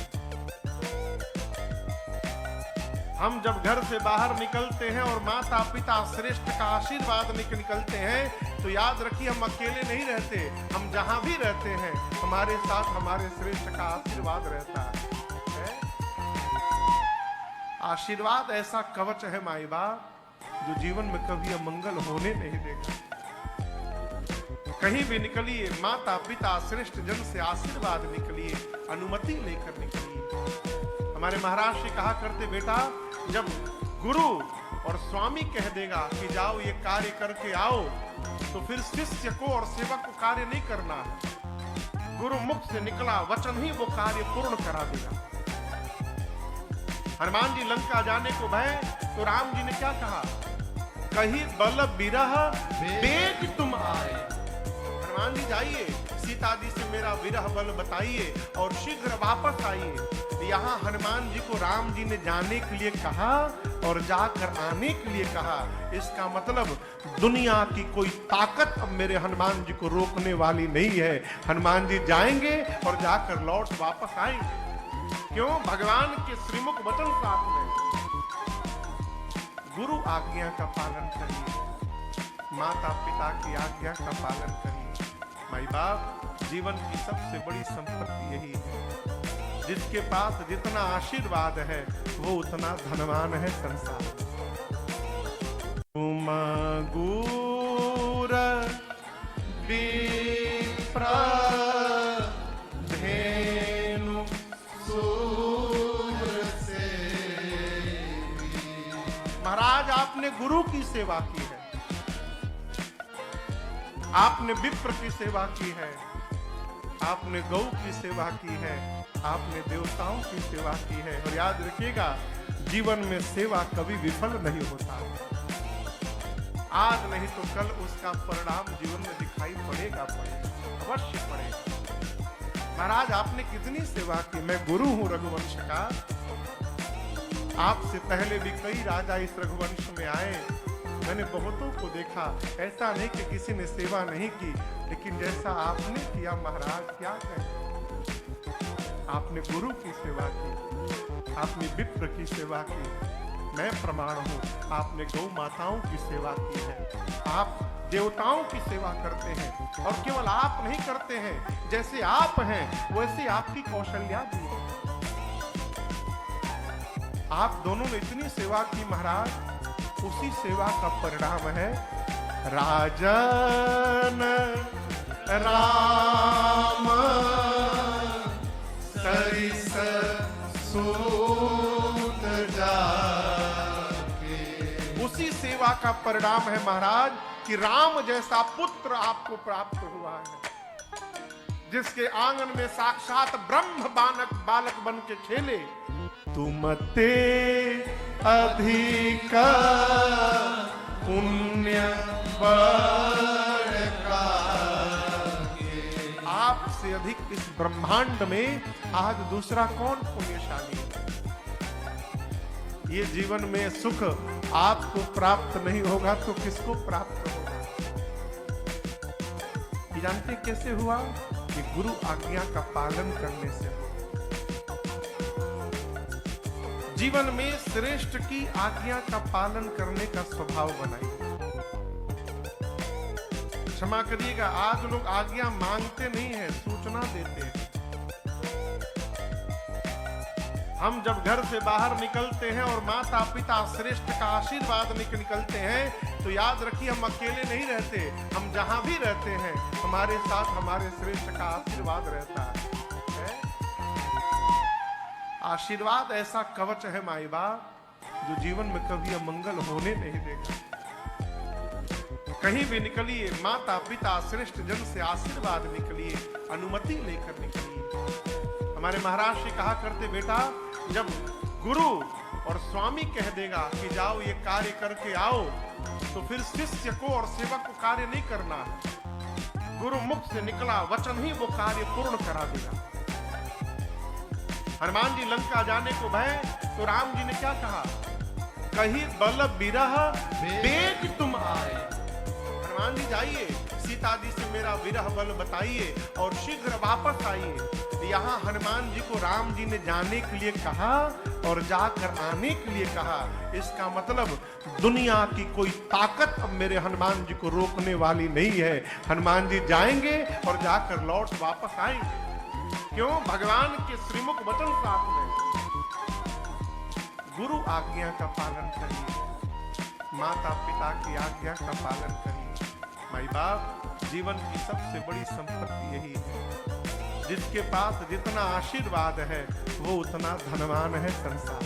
हम जब घर से बाहर निकलते हैं और माता पिता श्रेष्ठ का आशीर्वाद निकलते हैं तो याद रखिए हम अकेले नहीं रहते। हम जहां भी रहते हैं हमारे साथ हमारे श्रेष्ठ का आशीर्वाद रहता है। आशीर्वाद ऐसा कवच है माई बाप जो जीवन में कभी अमंगल होने नहीं देगा। कहीं भी निकलिए माता पिता श्रेष्ठ जन से आशीर्वाद निकलिए, अनुमति लेकर निकलिए। हमारे महाराज जी कहा करते, बेटा जब गुरु और स्वामी कह देगा कि जाओ ये कार्य करके आओ तो फिर शिष्य को और सेवक को कार्य नहीं करना है। गुरु मुख से निकला वचन ही वो कार्य पूर्ण करा देगा। हनुमान जी लंका जाने को भय तो राम जी ने क्या कहा, कहीं बल बिरह बेग तुम आए। हनुमान जी जाइए, सीता जी से मेरा विरह बल बताइए और शीघ्र वापस आइए। यहाँ हनुमान जी को राम जी ने जाने के लिए कहा और जाकर आने के लिए कहा। इसका मतलब दुनिया की कोई ताकत अब मेरे हनुमान जी को रोकने वाली नहीं है। हनुमान जी जाएंगे और जाकर लौट वापस आएंगे। क्यों? भगवान के श्रीमुख वचन साथ में। गुरु आज्ञा का पालन करिए, माता पिता की आज्ञा का पालन करिए। माई बाप जीवन की सबसे बड़ी संपत्ति यही है। जिसके पास जितना आशीर्वाद है वो उतना धनवान है संसार। तुम गुर विप्र धेनु सूर सेवी। महाराज आपने गुरु की सेवा की है, आपने विप्र की सेवा की है, आपने गौ की सेवा की है, आपने देवताओं की सेवा की है। और याद रखिएगा जीवन में सेवा कभी विफल नहीं होता। आज नहीं तो कल उसका परिणाम जीवन में दिखाई पड़ेगा, अवश्य पड़ेगा। महाराज आपने कितनी सेवा की। मैं गुरु हूं रघुवंश का। आपसे पहले भी कई राजा इस रघुवंश में आए, मैंने बहुतों को देखा। ऐसा नहीं कि किसी ने सेवा नहीं की, लेकिन जैसा आपने किया महाराज क्या कहें। आपने गुरु की सेवा की, आपने विप्र की सेवा की। मैं प्रमाण हूं, आपने गौ माताओं की सेवा की है। आप देवताओं की सेवा करते हैं और केवल आप नहीं करते हैं, जैसे आप हैं वैसे आपकी कौशल्या भी है। आप दोनों ने इतनी सेवा की महाराज, उसी सेवा का परिणाम है राजन राम सरिस सूत जाके। उसी सेवा का परिणाम है महाराज कि राम जैसा पुत्र आपको प्राप्त हुआ है, जिसके आंगन में साक्षात ब्रह्म बालक बन के खेले। तुम ते अधिक पुण्य बड़का, आपसे अधिक इस ब्रह्मांड में आज दूसरा कौन पुण्यशाली है। ये जीवन में सुख आपको प्राप्त नहीं होगा तो किसको प्राप्त होगा। ये जानते कैसे हुआ कि गुरु आज्ञा का पालन करने से। जीवन में श्रेष्ठ की आज्ञा का पालन करने का स्वभाव बनाइए। क्षमा करिएगा, आज लोग आज्ञा मांगते नहीं है, सूचना देते हैं। हम जब घर से बाहर निकलते हैं और माता पिता श्रेष्ठ का आशीर्वाद निकलते हैं तो याद रखिए हम अकेले नहीं रहते, हम जहां भी रहते हैं हमारे साथ हमारे श्रेष्ठ का आशीर्वाद रहता है। आशीर्वाद ऐसा कवच है माई बाप जो जीवन में कभी अमंगल होने नहीं देगा। कहीं भी निकलिए माता पिता श्रेष्ठ जन से आशीर्वाद निकलिए, अनुमति लेकर निकलिए। हमारे महाराज जी कहा करते बेटा जब गुरु और स्वामी कह देगा कि जाओ ये कार्य करके आओ तो फिर शिष्य को और सेवक को कार्य नहीं करना है। गुरु मुख से निकला वचन ही वो कार्य पूर्ण करा देगा। हनुमान जी लंका जाने को भय तो राम जी ने क्या कहा, कहीं बल बिरह बेग तुम आए। हनुमान जी जाइए सीता जी से मेरा विरह बल बताइए और शीघ्र वापस आइए। यहाँ हनुमान जी को राम जी ने जाने के लिए कहा और जाकर आने के लिए कहा। इसका मतलब दुनिया की कोई ताकत अब मेरे हनुमान जी को रोकने वाली नहीं है। हनुमान जी जाएंगे और जाकर लौट वापस आएंगे। क्यों? भगवान के श्रीमुख वचन साथ में। गुरु आज्ञा का पालन करिए, माता पिता की आज्ञा का पालन करिए। माई बाप जीवन की सबसे बड़ी संपत्ति यही है। जिसके पास जितना आशीर्वाद है वो उतना धनवान है संसार।